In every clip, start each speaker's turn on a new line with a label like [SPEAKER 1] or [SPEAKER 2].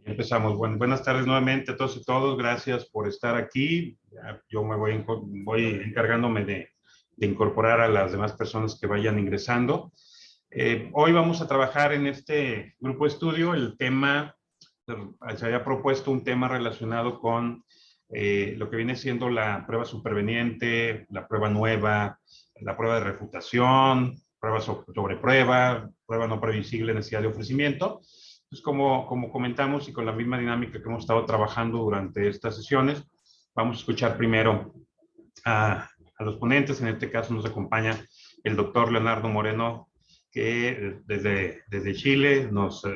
[SPEAKER 1] Empezamos. Bueno, buenas tardes nuevamente a todos y todos. Gracias por estar aquí. Yo me voy encargándome de incorporar a las demás personas que vayan ingresando. Hoy vamos a trabajar en este grupo de estudio. El tema, se había propuesto un tema relacionado con lo que viene siendo la prueba superveniente, la prueba nueva, la prueba de refutación, prueba sobre prueba, prueba no previsible, necesidad de ofrecimiento. Pues como comentamos y con la misma dinámica que hemos estado trabajando durante estas sesiones, vamos a escuchar primero a los ponentes. En este caso nos acompaña el doctor Leonardo Moreno, que desde Chile nos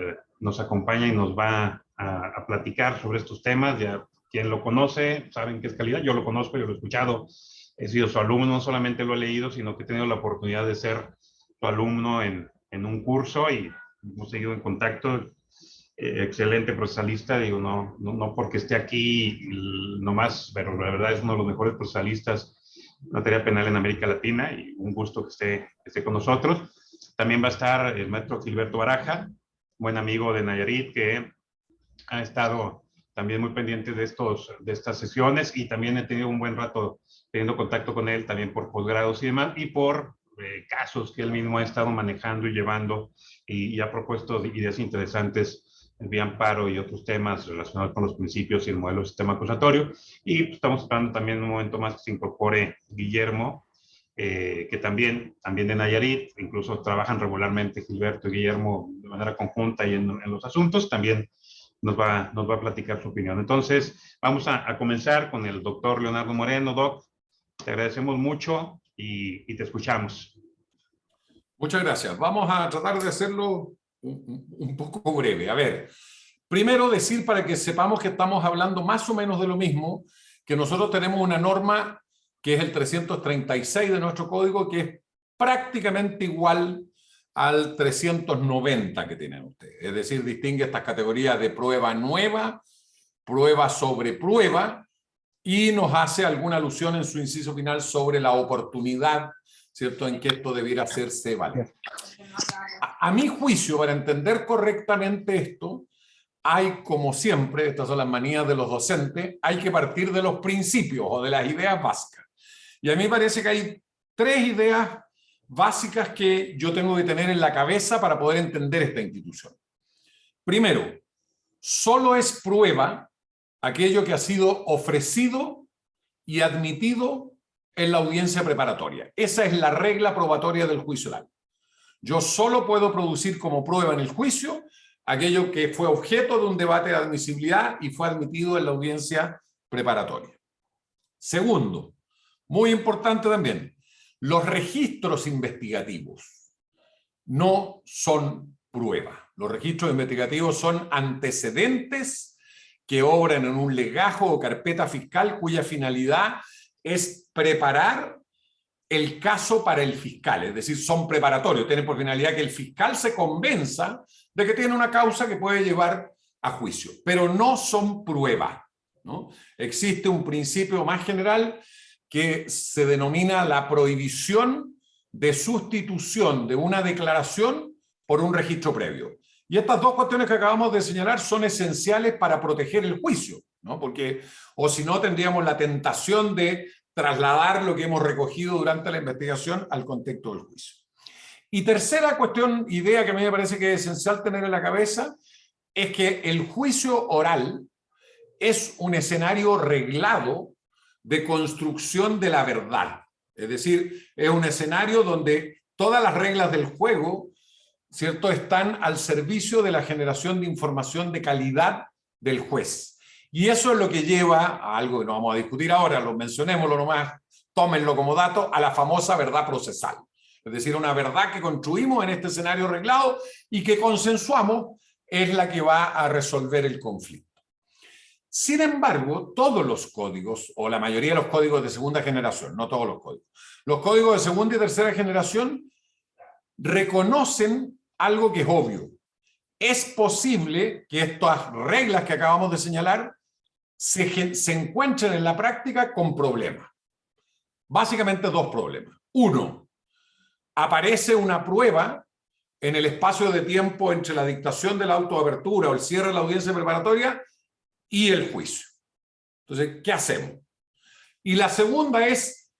[SPEAKER 1] acompaña y nos va a platicar sobre estos temas. Ya quien lo conoce saben que es calidad. Yo lo conozco, yo lo he escuchado, he sido su alumno, no solamente lo he leído, sino que he tenido la oportunidad de ser su alumno en un curso y hemos seguido en contacto. Excelente procesalista, digo, no porque esté aquí nomás, pero la verdad es uno de los mejores procesalistas en materia penal en América Latina y un gusto que esté con nosotros. También va a estar el maestro Gilberto Baraja, buen amigo de Nayarit, que ha estado también muy pendiente de estas sesiones y también he tenido un buen rato teniendo contacto con él también por posgrados y demás y por casos que él mismo ha estado manejando y llevando y ha propuesto ideas interesantes el vía amparo y otros temas relacionados con los principios y el modelo del sistema acusatorio. Y pues, estamos esperando también un momento más que se incorpore Guillermo, que también de Nayarit, incluso trabajan regularmente Gilberto y Guillermo de manera conjunta y en los asuntos, también nos va a platicar su opinión. Entonces, vamos a comenzar con el doctor Leonardo Moreno. Doc, te agradecemos mucho y te escuchamos.
[SPEAKER 2] Muchas gracias. Vamos a tratar de hacerlo un poco breve. A ver, primero decir para que sepamos que estamos hablando más o menos de lo mismo, que nosotros tenemos una norma que es el 336 de nuestro código, que es prácticamente igual al 390 que tienen ustedes. Es decir, distingue estas categorías de prueba nueva, prueba sobre prueba, y nos hace alguna alusión en su inciso final sobre la oportunidad, ¿cierto?, en que esto debiera hacerse valer. A mi juicio, para entender correctamente esto, hay, como siempre, estas son las manías de los docentes, hay que partir de los principios o de las ideas básicas. Y a mí me parece que hay tres ideas básicas que yo tengo que tener en la cabeza para poder entender esta institución. Primero, solo es prueba aquello que ha sido ofrecido y admitido en la audiencia preparatoria. Esa es la regla probatoria del juicio oral. Yo solo puedo producir como prueba en el juicio aquello que fue objeto de un debate de admisibilidad y fue admitido en la audiencia preparatoria. Segundo, muy importante también, los registros investigativos no son prueba. Los registros investigativos son antecedentes que obran en un legajo o carpeta fiscal cuya finalidad es preparar el caso para el fiscal, es decir, son preparatorios, tienen por finalidad que el fiscal se convenza de que tiene una causa que puede llevar a juicio, pero no son prueba, ¿no? Existe un principio más general que se denomina la prohibición de sustitución de una declaración por un registro previo. Y estas dos cuestiones que acabamos de señalar son esenciales para proteger el juicio, ¿no? Porque, o si no, tendríamos la tentación de trasladar lo que hemos recogido durante la investigación al contexto del juicio. Y tercera cuestión, idea que a mí me parece que es esencial tener en la cabeza, es que el juicio oral es un escenario reglado de construcción de la verdad. Es decir, es un escenario donde todas las reglas del juego, ¿cierto?, están al servicio de la generación de información de calidad del juez. Y eso es lo que lleva a algo que no vamos a discutir ahora, lo mencionémoslo nomás, tómenlo como dato, a la famosa verdad procesal. Es decir, una verdad que construimos en este escenario reglado y que consensuamos es la que va a resolver el conflicto. Sin embargo, todos los códigos, o la mayoría de los códigos de segunda generación, no todos los códigos de segunda y tercera generación reconocen algo que es obvio. Es posible que estas reglas que acabamos de señalar se encuentren en la práctica con problemas. Básicamente dos problemas. Uno, aparece una prueba en el espacio de tiempo entre la dictación de la autoapertura o el cierre de la audiencia preparatoria y el juicio. Entonces, ¿qué hacemos? Y la segunda es,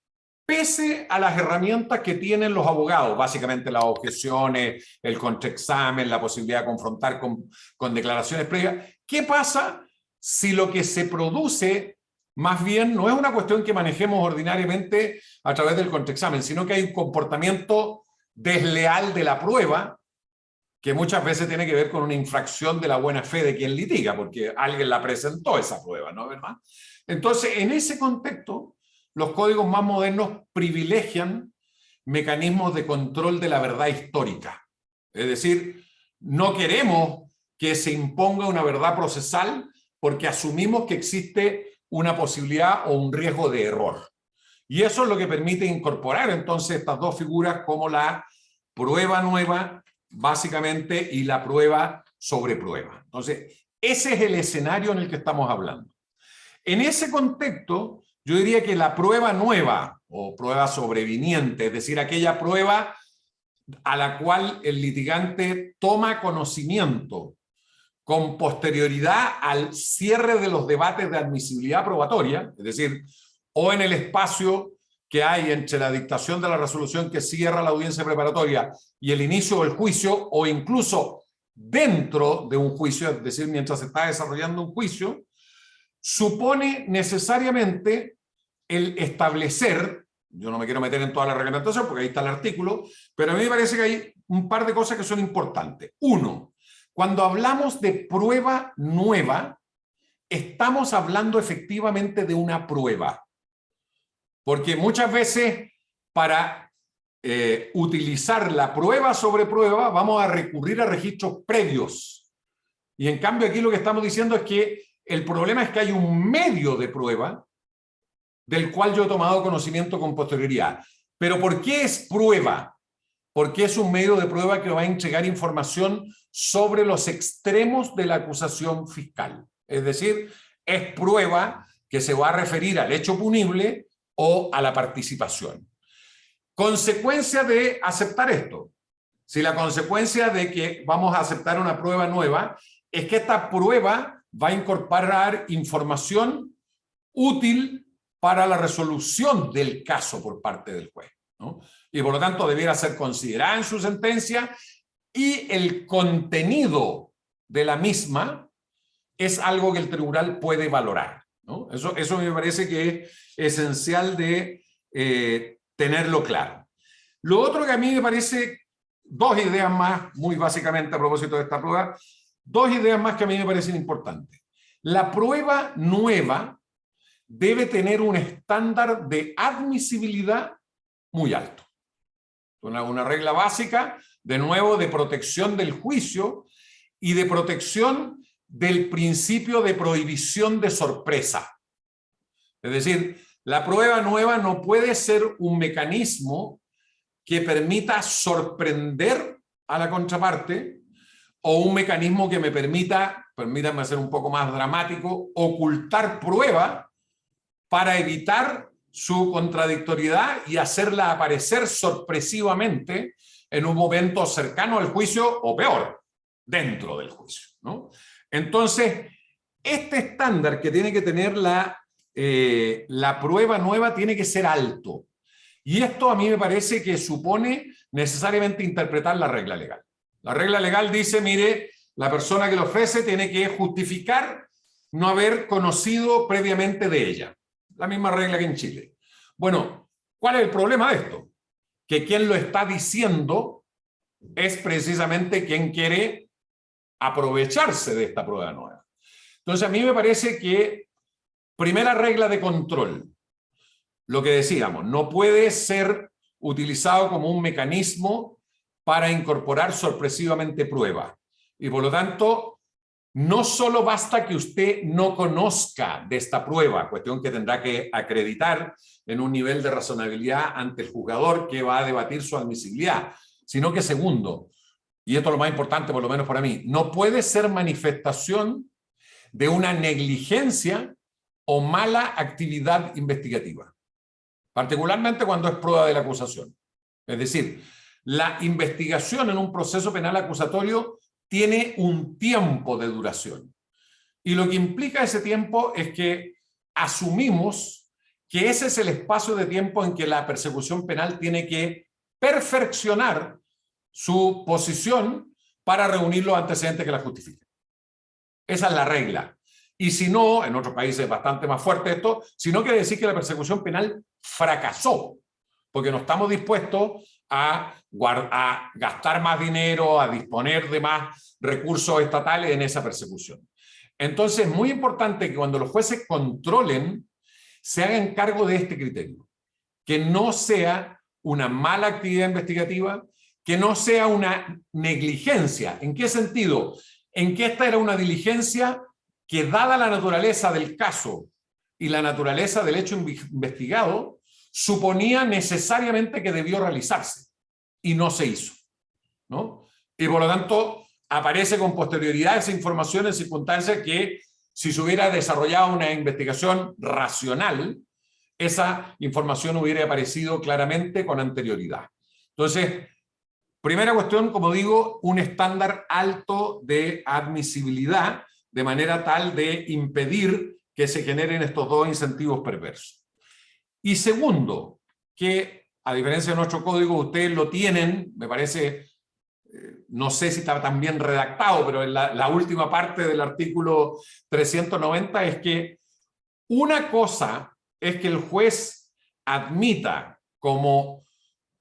[SPEAKER 2] pese a las herramientas que tienen los abogados, básicamente las objeciones, el contraexamen, la posibilidad de confrontar con declaraciones previas, ¿qué pasa si lo que se produce más bien no es una cuestión que manejemos ordinariamente a través del contraexamen, sino que hay un comportamiento desleal de la prueba que muchas veces tiene que ver con una infracción de la buena fe de quien litiga, porque alguien la presentó esa prueba, ¿no? ¿Verdad? Entonces, en ese contexto, los códigos más modernos privilegian mecanismos de control de la verdad histórica. Es decir, no queremos que se imponga una verdad procesal porque asumimos que existe una posibilidad o un riesgo de error. Y eso es lo que permite incorporar entonces estas dos figuras como la prueba nueva, básicamente, y la prueba sobre prueba. Entonces, ese es el escenario en el que estamos hablando. En ese contexto, yo diría que la prueba nueva o prueba sobreviniente, es decir, aquella prueba a la cual el litigante toma conocimiento con posterioridad al cierre de los debates de admisibilidad probatoria, es decir, o en el espacio que hay entre la dictación de la resolución que cierra la audiencia preparatoria y el inicio del juicio, o incluso dentro de un juicio, es decir, mientras se está desarrollando un juicio, supone necesariamente el establecer, yo no me quiero meter en toda la reglamentación porque ahí está el artículo, pero a mí me parece que hay un par de cosas que son importantes. Uno, cuando hablamos de prueba nueva, estamos hablando efectivamente de una prueba. Porque muchas veces para utilizar la prueba sobre prueba vamos a recurrir a registros previos. Y en cambio aquí lo que estamos diciendo es que el problema es que hay un medio de prueba del cual yo he tomado conocimiento con posterioridad. ¿Pero por qué es prueba? Porque es un medio de prueba que va a entregar información sobre los extremos de la acusación fiscal. Es decir, es prueba que se va a referir al hecho punible o a la participación. Consecuencia de aceptar esto. Si la consecuencia de que vamos a aceptar una prueba nueva es que esta prueba va a incorporar información útil para la resolución del caso por parte del juez, ¿no? Y por lo tanto debiera ser considerada en su sentencia, y el contenido de la misma es algo que el tribunal puede valorar, ¿no? Eso me parece que es esencial de tenerlo claro. Lo otro que a mí me parece, dos ideas más, muy básicamente a propósito de esta prueba, dos ideas más que a mí me parecen importantes. La prueba nueva debe tener un estándar de admisibilidad muy alto. Una regla básica, de nuevo, de protección del juicio y de protección del principio de prohibición de sorpresa. Es decir, la prueba nueva no puede ser un mecanismo que permita sorprender a la contraparte o un mecanismo que me permita, permítanme ser un poco más dramático, ocultar prueba para evitar su contradictoriedad y hacerla aparecer sorpresivamente en un momento cercano al juicio o peor, dentro del juicio, ¿no? Entonces, este estándar que tiene que tener la prueba nueva tiene que ser alto. Y esto a mí me parece que supone necesariamente interpretar la regla legal. La regla legal dice, mire, la persona que lo ofrece tiene que justificar no haber conocido previamente de ella. La misma regla que en Chile. Bueno, ¿cuál es el problema de esto? Que quien lo está diciendo es precisamente quien quiere aprovecharse de esta prueba nueva. Entonces, a mí me parece que, primera regla de control, lo que decíamos, no puede ser utilizado como un mecanismo para incorporar sorpresivamente prueba. Y por lo tanto, no solo basta que usted no conozca de esta prueba, cuestión que tendrá que acreditar en un nivel de razonabilidad ante el juzgador que va a debatir su admisibilidad, sino que segundo, y esto es lo más importante por lo menos para mí, no puede ser manifestación de una negligencia o mala actividad investigativa, particularmente cuando es prueba de la acusación. Es decir, la investigación en un proceso penal acusatorio tiene un tiempo de duración. Y lo que implica ese tiempo es que asumimos que ese es el espacio de tiempo en que la persecución penal tiene que perfeccionar su posición para reunir los antecedentes que la justifiquen. Esa es la regla. Y si no, en otros países es bastante más fuerte esto, si no quiere decir que la persecución penal fracasó, porque no estamos dispuestos a gastar más dinero, a disponer de más recursos estatales en esa persecución. Entonces, es muy importante que cuando los jueces controlen, se hagan cargo de este criterio, que no sea una mala actividad investigativa, que no sea una negligencia. ¿En qué sentido? En que esta era una diligencia que, dada la naturaleza del caso y la naturaleza del hecho investigado, suponía necesariamente que debió realizarse y no se hizo, ¿no? Y por lo tanto aparece con posterioridad esa información en circunstancias que, si se hubiera desarrollado una investigación racional, esa información hubiera aparecido claramente con anterioridad. Entonces, primera cuestión, como digo, un estándar alto de admisibilidad, de manera tal de impedir que se generen estos dos incentivos perversos. Y segundo, que a diferencia de nuestro código, ustedes lo tienen, me parece, no sé si está tan bien redactado, pero en la última parte del artículo 390 es que una cosa es que el juez admita como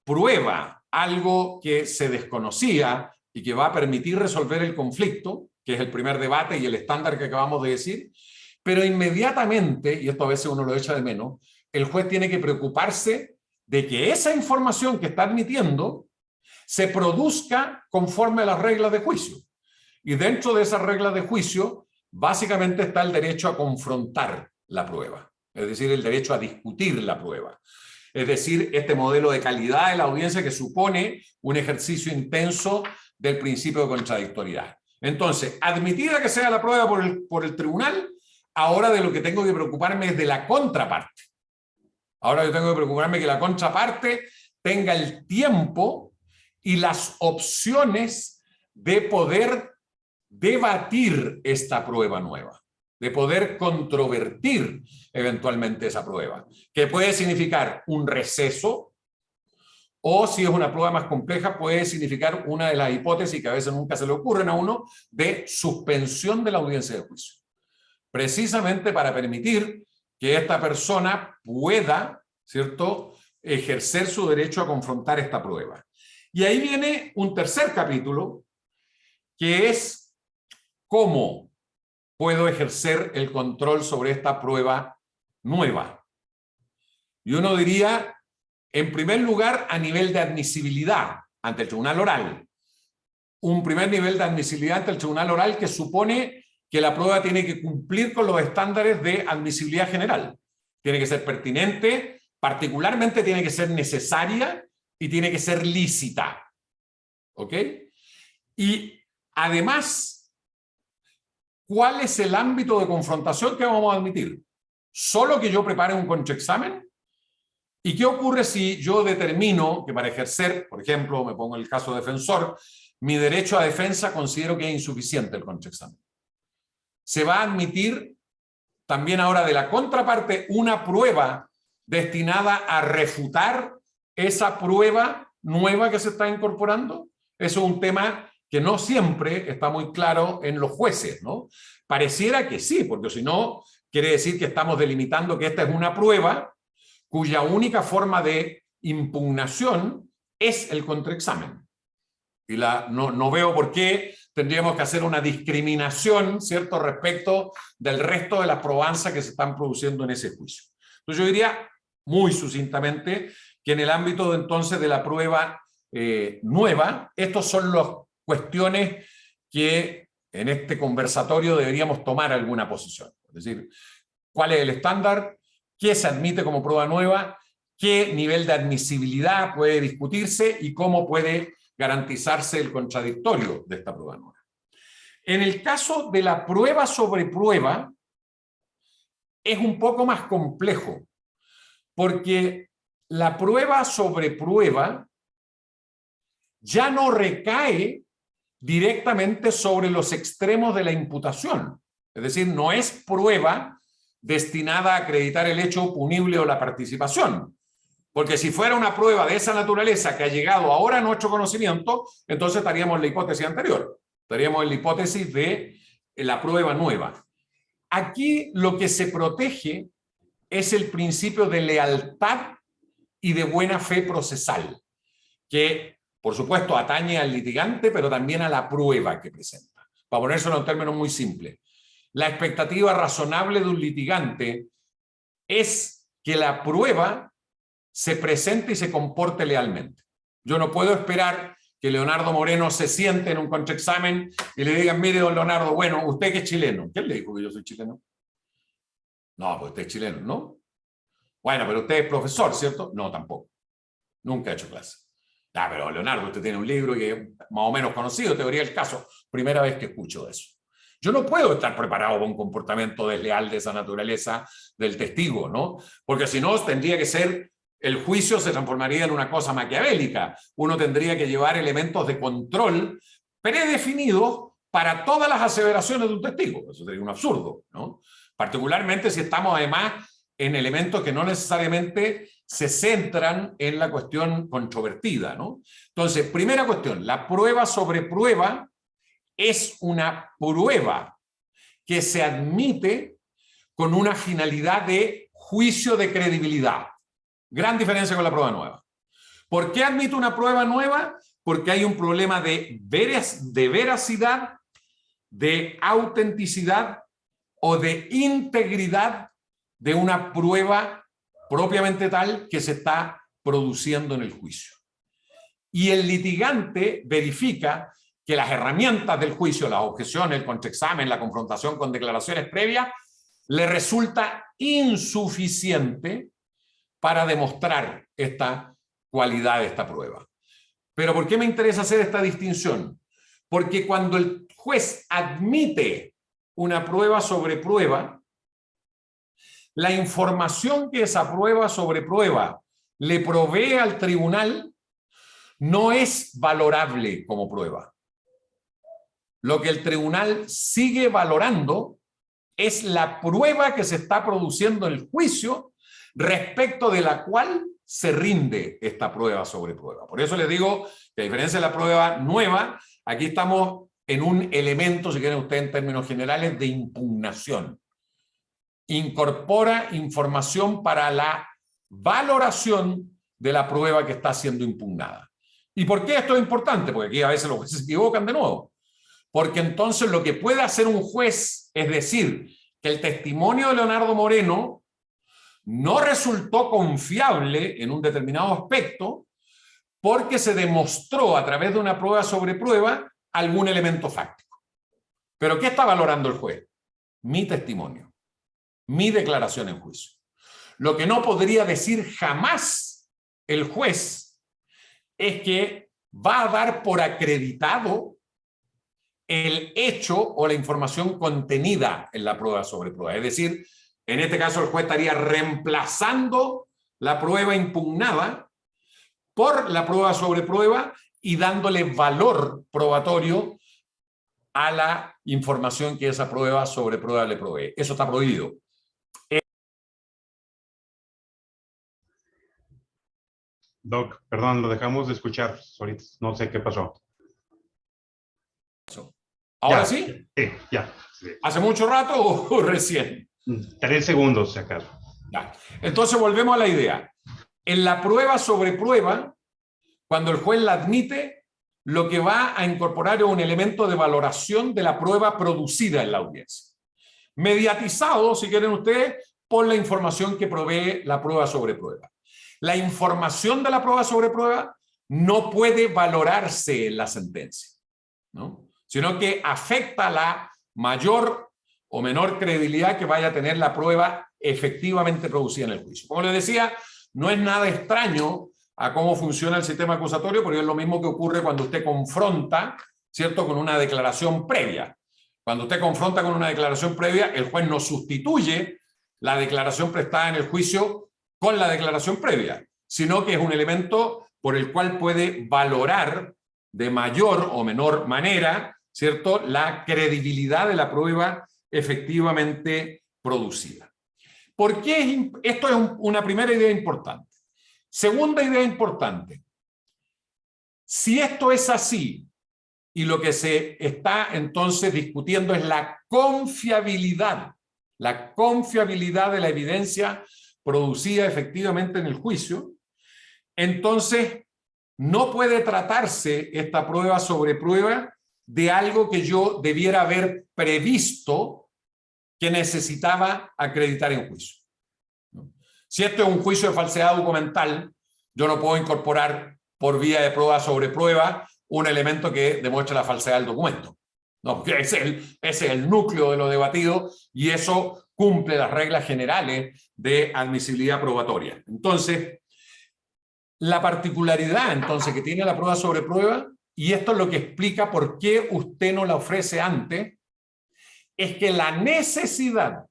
[SPEAKER 2] prueba algo que se desconocía y que va a permitir resolver el conflicto, que es el primer debate y el estándar que acabamos de decir, pero inmediatamente, y esto a veces uno lo echa de menos, el juez tiene que preocuparse de que esa información que está admitiendo se produzca conforme a las reglas de juicio. Y dentro de esas reglas de juicio, básicamente está el derecho a confrontar la prueba, es decir, el derecho a discutir la prueba. Es decir, este modelo de calidad de la audiencia que supone un ejercicio intenso del principio de contradictoriedad. Entonces, admitida que sea la prueba por el tribunal, ahora de lo que tengo que preocuparme es de la contraparte. Ahora yo tengo que preocuparme que la contraparte tenga el tiempo y las opciones de poder debatir esta prueba nueva, de poder controvertir eventualmente esa prueba, que puede significar un receso, o si es una prueba más compleja, puede significar una de las hipótesis que a veces nunca se le ocurren a uno, de suspensión de la audiencia de juicio. Precisamente para permitir que esta persona pueda, ¿cierto?, ejercer su derecho a confrontar esta prueba. Y ahí viene un tercer capítulo, que es cómo puedo ejercer el control sobre esta prueba nueva. Y uno diría, en primer lugar, a nivel de admisibilidad ante el tribunal oral. Un primer nivel de admisibilidad ante el tribunal oral que supone que la prueba tiene que cumplir con los estándares de admisibilidad general. Tiene que ser pertinente, particularmente tiene que ser necesaria y tiene que ser lícita. ¿Ok? Y además, ¿cuál es el ámbito de confrontación que vamos a admitir? ¿Solo que yo prepare un contraexamen? ¿Y qué ocurre si yo determino que para ejercer, por ejemplo, me pongo el caso defensor, mi derecho a defensa considero que es insuficiente el contraexamen? Se va a admitir también ahora de la contraparte una prueba destinada a refutar esa prueba nueva que se está incorporando. Eso es un tema que no siempre está muy claro en los jueces, ¿no? Pareciera que sí, porque si no, quiere decir que estamos delimitando que esta es una prueba cuya única forma de impugnación es el contraexamen. Y no veo por qué tendríamos que hacer una discriminación, ¿cierto?, respecto del resto de las probanzas que se están produciendo en ese juicio. Entonces yo diría, muy sucintamente, que en el ámbito entonces de la prueba nueva, estas son las cuestiones que en este conversatorio deberíamos tomar alguna posición. Es decir, ¿cuál es el estándar? ¿Qué se admite como prueba nueva? ¿Qué nivel de admisibilidad puede discutirse? ¿Y cómo puede garantizarse el contradictorio de esta prueba nueva? En el caso de la prueba sobre prueba, es un poco más complejo, porque la prueba sobre prueba ya no recae directamente sobre los extremos de la imputación. Es decir, no es prueba destinada a acreditar el hecho punible o la participación. Porque si fuera una prueba de esa naturaleza que ha llegado ahora a nuestro conocimiento, entonces estaríamos en la hipótesis anterior. Estaríamos en la hipótesis de la prueba nueva. Aquí lo que se protege es el principio de lealtad y de buena fe procesal, que por supuesto atañe al litigante, pero también a la prueba que presenta. Para ponérselo en términos muy simples, la expectativa razonable de un litigante es que la prueba se presente y se comporte lealmente. Yo no puedo esperar que Leonardo Moreno se siente en un contraexamen y le digan, mire, don Leonardo, bueno, usted que es chileno. ¿Quién le dijo que yo soy chileno? No, pues usted es chileno, ¿no? Bueno, pero usted es profesor, ¿cierto? No, tampoco. Nunca he hecho clase. Ah, pero Leonardo, usted tiene un libro que es más o menos conocido, teoría del caso. Primera vez que escucho eso. Yo no puedo estar preparado para un comportamiento desleal de esa naturaleza del testigo, ¿no? Porque si no, tendría que ser, el juicio se transformaría en una cosa maquiavélica. Uno tendría que llevar elementos de control predefinidos para todas las aseveraciones de un testigo. Eso sería un absurdo, ¿no? Particularmente si estamos además en elementos que no necesariamente se centran en la cuestión controvertida, ¿no? Entonces, primera cuestión, la prueba sobre prueba es una prueba que se admite con una finalidad de juicio de credibilidad. Gran diferencia con la prueba nueva. ¿Por qué admite una prueba nueva? Porque hay un problema de veracidad, de autenticidad o de integridad de una prueba propiamente tal que se está produciendo en el juicio. Y el litigante verifica que las herramientas del juicio, las objeciones, el contraexamen, la confrontación con declaraciones previas, le resulta insuficiente para demostrar esta cualidad de esta prueba. Pero ¿por qué me interesa hacer esta distinción? Porque cuando el juez admite una prueba sobre prueba, la información que esa prueba sobre prueba le provee al tribunal no es valorable como prueba. Lo que el tribunal sigue valorando es la prueba que se está produciendo en el juicio respecto de la cual se rinde esta prueba sobre prueba. Por eso les digo que a diferencia de la prueba nueva, aquí estamos en un elemento, si quieren ustedes en términos generales, de impugnación. Incorpora información para la valoración de la prueba que está siendo impugnada. ¿Y por qué esto es importante? Porque aquí a veces los jueces se equivocan de nuevo. Porque entonces lo que puede hacer un juez es decir que el testimonio de Leonardo Moreno no resultó confiable en un determinado aspecto porque se demostró a través de una prueba sobre prueba algún elemento fáctico. ¿Pero qué está valorando el juez? Mi testimonio, mi declaración en juicio. Lo que no podría decir jamás el juez es que va a dar por acreditado el hecho o la información contenida en la prueba sobre prueba. Es decir, en este caso el juez estaría reemplazando la prueba impugnada por la prueba sobre prueba y dándole valor probatorio a la información que esa prueba sobre prueba le provee. Eso está prohibido.
[SPEAKER 1] Doc, perdón, lo dejamos de escuchar. Ahorita no sé qué pasó.
[SPEAKER 2] ¿Ahora
[SPEAKER 1] ya,
[SPEAKER 2] sí?
[SPEAKER 1] Sí, ya. Sí.
[SPEAKER 2] ¿Hace mucho rato o recién?
[SPEAKER 1] 3 segundos, si acaso.
[SPEAKER 2] Ya. Entonces volvemos a la idea. En la prueba sobre prueba, cuando el juez la admite, lo que va a incorporar es un elemento de valoración de la prueba producida en la audiencia. Mediatizado, si quieren ustedes, por la información que provee la prueba sobre prueba. La información de la prueba sobre prueba no puede valorarse en la sentencia, ¿no? Sino que afecta la mayor o menor credibilidad que vaya a tener la prueba efectivamente producida en el juicio. Como les decía, no es nada extraño a cómo funciona el sistema acusatorio, porque es lo mismo que ocurre cuando usted confronta, ¿cierto?, con una declaración previa. Cuando usted confronta con una declaración previa, el juez no sustituye la declaración prestada en el juicio con la declaración previa, sino que es un elemento por el cual puede valorar de mayor o menor manera, ¿cierto?, la credibilidad de la prueba efectivamente producida. ¿Por qué? Esto es una primera idea importante. Segunda idea importante. Si esto es así, y lo que se está entonces discutiendo es la confiabilidad de la evidencia producida efectivamente en el juicio, entonces no puede tratarse esta prueba sobre prueba de algo que yo debiera haber previsto que necesitaba acreditar en juicio. Si esto es un juicio de falsedad documental, yo no puedo incorporar por vía de prueba sobre prueba un elemento que demuestre la falsedad del documento. No, porque ese es el núcleo de lo debatido y eso cumple las reglas generales de admisibilidad probatoria. Entonces, la particularidad entonces que tiene la prueba sobre prueba, y esto es lo que explica por qué usted no la ofrece antes, es que la necesidad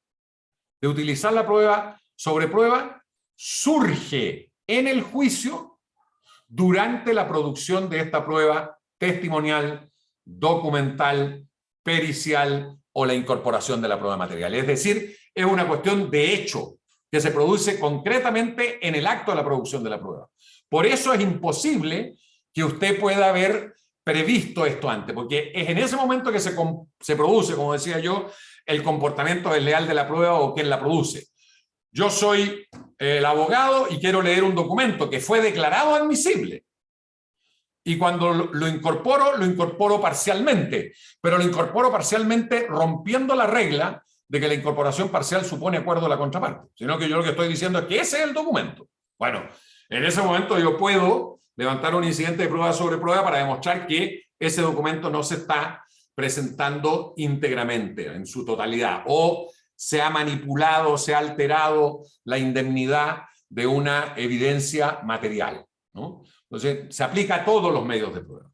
[SPEAKER 2] de utilizar la prueba sobre prueba surge en el juicio durante la producción de esta prueba testimonial, documental, pericial o la incorporación de la prueba material. Es decir, es una cuestión de hecho que se produce concretamente en el acto de la producción de la prueba. Por eso es imposible que usted pueda haber previsto esto antes, porque es en ese momento que se produce, como decía yo, el comportamiento desleal de la prueba o quien la produce. Yo soy el abogado y quiero leer un documento que fue declarado admisible. Y cuando lo incorporo parcialmente, pero lo incorporo parcialmente rompiendo la regla de que la incorporación parcial supone acuerdo de la contraparte, sino que yo lo que estoy diciendo es que ese es el documento. Bueno, en ese momento yo puedo levantar un incidente de prueba sobre prueba para demostrar que ese documento no se está presentando íntegramente, en su totalidad, o se ha manipulado, se ha alterado la indemnidad de una evidencia material, ¿no? Entonces, se aplica a todos los medios de prueba.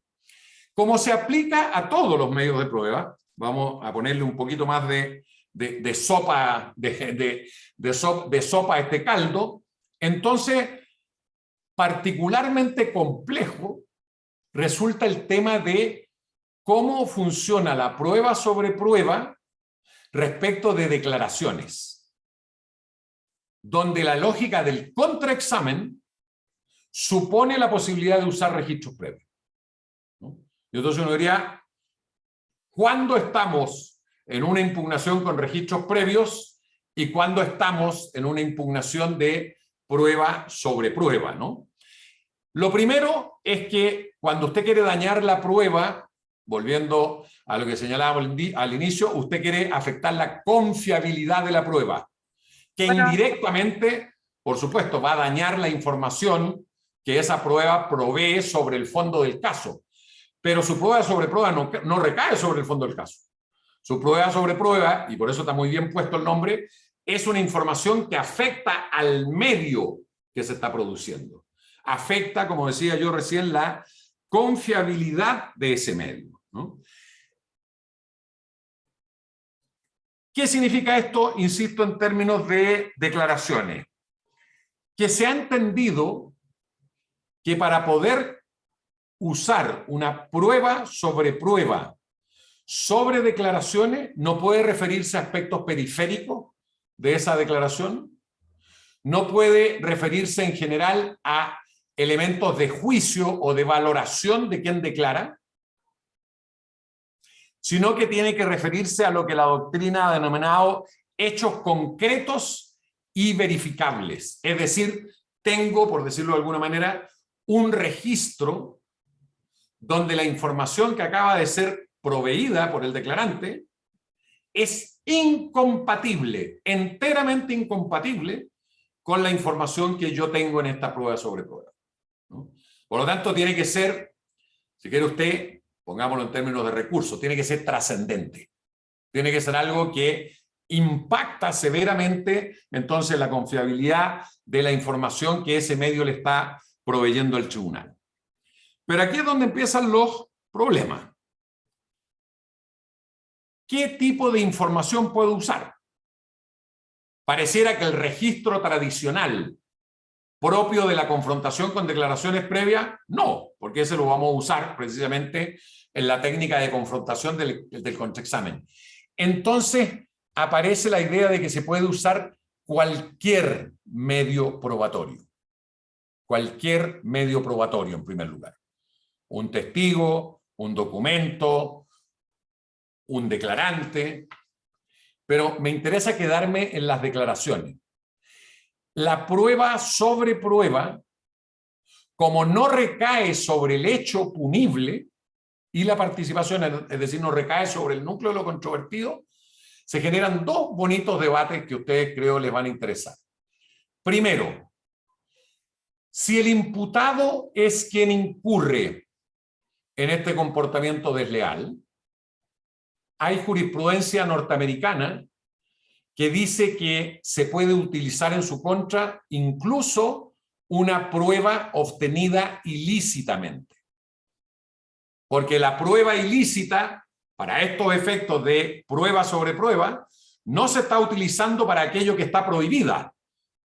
[SPEAKER 2] Como se aplica a todos los medios de prueba, vamos a ponerle un poquito más de sopa a este caldo, entonces, particularmente complejo resulta el tema de cómo funciona la prueba sobre prueba respecto de declaraciones, donde la lógica del contraexamen supone la posibilidad de usar registros previos, ¿no? Y entonces uno diría, ¿cuándo estamos en una impugnación con registros previos y cuándo estamos en una impugnación de prueba sobre prueba, ¿no? Lo primero es que cuando usted quiere dañar la prueba, volviendo a lo que señalábamos al inicio, usted quiere afectar la confiabilidad de la prueba, que indirectamente, por supuesto, va a dañar la información que esa prueba provee sobre el fondo del caso. Pero su prueba sobre prueba no recae sobre el fondo del caso. Su prueba sobre prueba, y por eso está muy bien puesto el nombre, es una información que afecta al medio que se está produciendo. Afecta, como decía yo recién, la confiabilidad de ese medio, ¿no? ¿Qué significa esto? Insisto, en términos de declaraciones. Que se ha entendido que para poder usar una prueba sobre declaraciones, no puede referirse a aspectos periféricos de esa declaración, no puede referirse en general a elementos de juicio o de valoración de quien declara, sino que tiene que referirse a lo que la doctrina ha denominado hechos concretos y verificables. Es decir, tengo, por decirlo de alguna manera, un registro donde la información que acaba de ser proveída por el declarante es incompatible, enteramente incompatible con la información que yo tengo en esta prueba sobre prueba, ¿no? Por lo tanto, tiene que ser, si quiere usted, pongámoslo en términos de recursos, tiene que ser trascendente. Tiene que ser algo que impacta severamente entonces la confiabilidad de la información que ese medio le está proveyendo al tribunal. Pero aquí es donde empiezan los problemas. ¿Qué tipo de información puedo usar? Pareciera que el registro tradicional propio de la confrontación con declaraciones previas? No, porque ese lo vamos a usar precisamente en la técnica de confrontación del contraexamen. Entonces aparece la idea de que se puede usar cualquier medio probatorio. Cualquier medio probatorio, en primer lugar. Un testigo, un documento, un declarante. Pero me interesa quedarme en las declaraciones. La prueba sobre prueba, como no recae sobre el hecho punible y la participación, es decir, no recae sobre el núcleo de lo controvertido, se generan dos bonitos debates que a ustedes creo les van a interesar. Primero, si el imputado es quien incurre en este comportamiento desleal, hay jurisprudencia norteamericana que dice que se puede utilizar en su contra incluso una prueba obtenida ilícitamente. Porque la prueba ilícita, para estos efectos de prueba sobre prueba, no se está utilizando para aquello que está prohibida,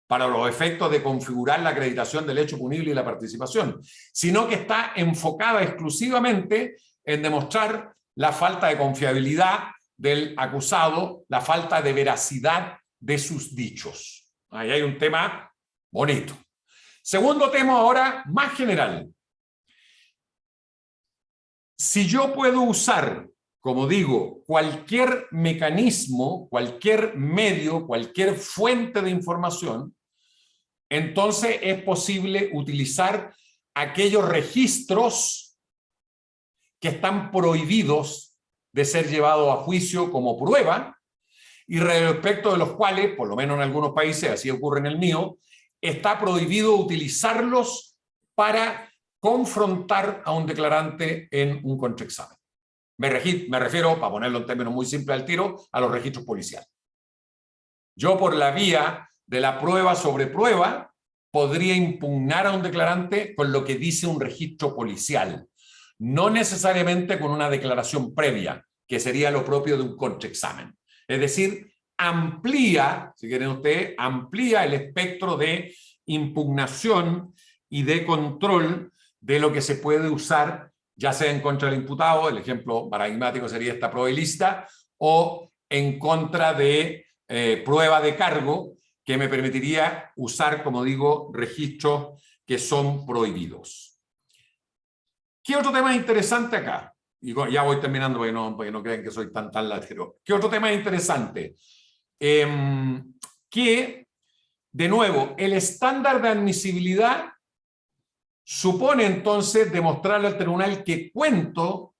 [SPEAKER 2] para los efectos de configurar la acreditación del hecho punible y la participación, sino que está enfocada exclusivamente en demostrar la falta de confiabilidad del acusado, la falta de veracidad de sus dichos. Ahí hay un tema bonito. Segundo tema ahora, más general. Si yo puedo usar, como digo, cualquier mecanismo, cualquier medio, cualquier fuente de información, entonces es posible utilizar aquellos registros que están prohibidos de ser llevados a juicio como prueba y respecto de los cuales, por lo menos en algunos países, así ocurre en el mío, está prohibido utilizarlos para confrontar a un declarante en un contraexamen. Me refiero, para ponerlo en términos muy simples al tiro, a los registros policiales. Yo, por la vía de la prueba sobre prueba, podría impugnar a un declarante con lo que dice un registro policial, no necesariamente con una declaración previa, que sería lo propio de un contraexamen. Es decir, amplía, si quieren ustedes, amplía el espectro de impugnación y de control de lo que se puede usar, ya sea en contra del imputado, el ejemplo paradigmático sería esta prueba ilícita, o en contra de prueba de cargo, que me permitiría usar, como digo, registros que son prohibidos. ¿Qué otro tema es interesante acá? Y ya voy terminando porque no crean que soy tan latero. ¿Qué otro tema es interesante? Que, de nuevo, el estándar de admisibilidad supone entonces demostrarle al tribunal que cuento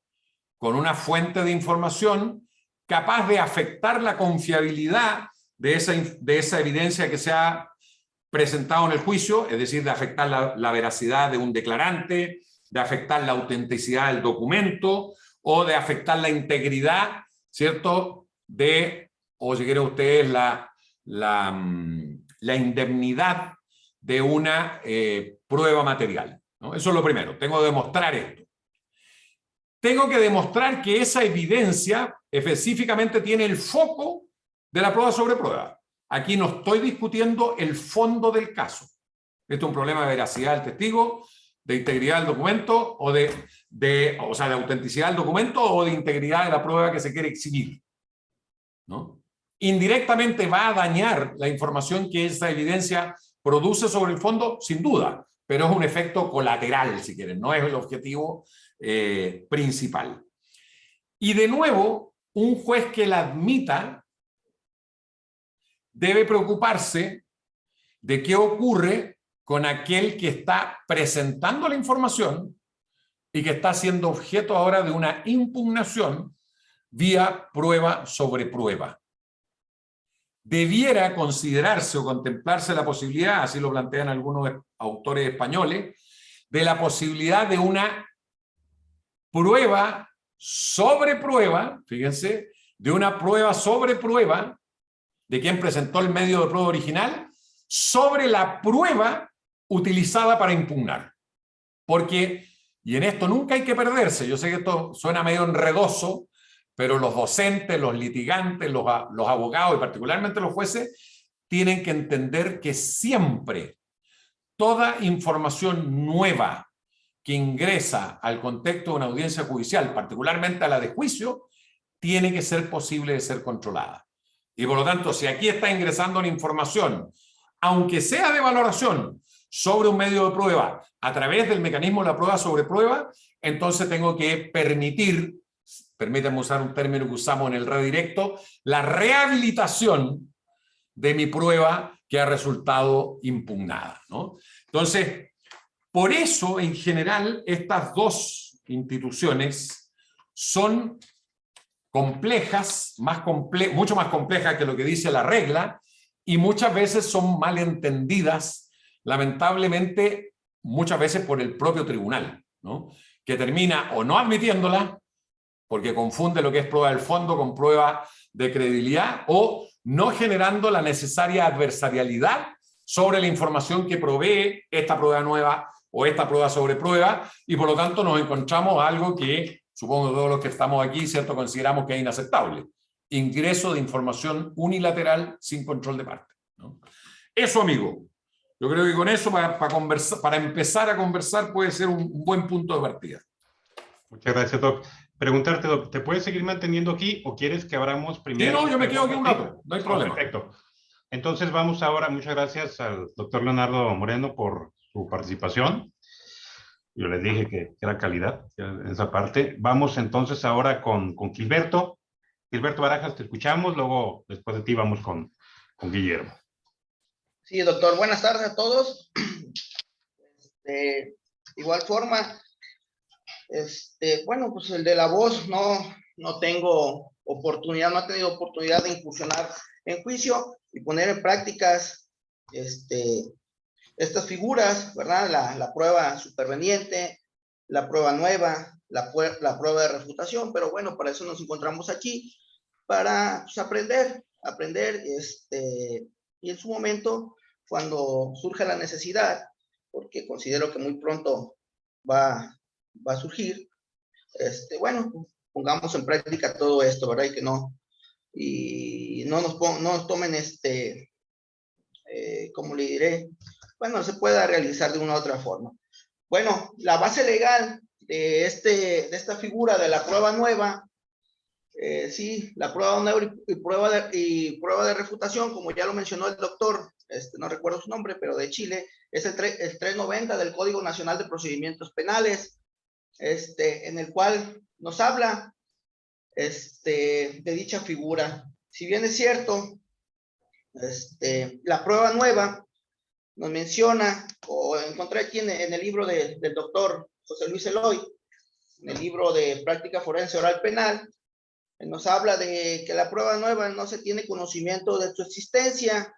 [SPEAKER 2] con una fuente de información capaz de afectar la confiabilidad de esa evidencia que se ha presentado en el juicio, es decir, de afectar la veracidad de un declarante, de afectar la autenticidad del documento o de afectar la integridad, ¿cierto?, o si quieren ustedes, la indemnidad de una prueba material, ¿no? Eso es lo primero, tengo que demostrar esto. Tengo que demostrar que esa evidencia específicamente tiene el foco de la prueba sobre prueba. Aquí no estoy discutiendo el fondo del caso. Esto es un problema de veracidad del testigo, de integridad del documento, o de autenticidad del documento o de integridad de la prueba que se quiere exhibir, ¿no? Indirectamente va a dañar la información que esa evidencia produce sobre el fondo, sin duda, pero es un efecto colateral, si quieren, no es el objetivo principal. Y de nuevo, un juez que la admita debe preocuparse de qué ocurre con aquel que está presentando la información y que está siendo objeto ahora de una impugnación vía prueba sobre prueba. Debiera considerarse o contemplarse la posibilidad, así lo plantean algunos autores españoles, de la posibilidad de una prueba sobre prueba, fíjense, de una prueba sobre prueba de quien presentó el medio de prueba original sobre la prueba utilizada para impugnar. Porque, y en esto nunca hay que perderse, yo sé que esto suena medio enredoso, pero los docentes, los litigantes, los abogados y particularmente los jueces tienen que entender que siempre toda información nueva que ingresa al contexto de una audiencia judicial, particularmente a la de juicio, tiene que ser posible de ser controlada. Y por lo tanto, si aquí está ingresando una información, aunque sea de valoración, sobre un medio de prueba, a través del mecanismo de la prueba sobre prueba, entonces tengo que permitir, permítanme usar un término que usamos en el redirecto, la rehabilitación de mi prueba que ha resultado impugnada, ¿no? Entonces, por eso, en general, estas dos instituciones son complejas, mucho más complejas que lo que dice la regla, y muchas veces son mal entendidas, lamentablemente, muchas veces por el propio tribunal, ¿no? Que termina o no admitiéndola, porque confunde lo que es prueba del fondo con prueba de credibilidad, o no generando la necesaria adversarialidad sobre la información que provee esta prueba nueva o esta prueba sobre prueba, y por lo tanto nos encontramos algo que, supongo que todos los que estamos aquí, ¿cierto?, consideramos que es inaceptable: ingreso de información unilateral sin control de parte, ¿no? Eso, amigo, yo creo que con eso, para empezar a conversar, puede ser un buen punto de partida.
[SPEAKER 1] Muchas gracias, Doc. Preguntarte, Doc, ¿te puedes seguir manteniendo aquí o quieres que abramos primero?
[SPEAKER 2] Sí, no, yo me quedo aquí un rato, no hay problema.
[SPEAKER 1] Perfecto. Entonces vamos ahora, muchas gracias al doctor Leonardo Moreno por su participación. Yo les dije que era calidad en esa parte. Vamos entonces ahora con Gilberto. Gilberto Barajas, te escuchamos, luego después de ti vamos con Guillermo.
[SPEAKER 3] Sí, doctor, buenas tardes a todos. De igual forma, bueno, pues el de la voz no tengo oportunidad, no ha tenido oportunidad de incursionar en juicio y poner en prácticas estas figuras, ¿verdad? La prueba superveniente, la prueba nueva, la prueba de refutación, pero bueno, para eso nos encontramos aquí, para pues, aprender, y en su momento, cuando surja la necesidad, porque considero que muy pronto va a surgir, bueno, pongamos en práctica todo esto, ¿verdad? Y no nos tomen ¿cómo le diré? Bueno, se pueda realizar de una u otra forma. Bueno, la base legal de esta figura de la prueba nueva, sí, la prueba nueva y prueba de refutación, como ya lo mencionó el doctor, no recuerdo su nombre, pero de Chile, es el 390 del Código Nacional de Procedimientos Penales, en el cual nos habla de dicha figura. Si bien es cierto, la prueba nueva nos menciona, o encontré aquí en el libro del doctor José Luis Eloy, en el libro de Práctica Forense Oral Penal, nos habla de que la prueba nueva no se tiene conocimiento de su existencia.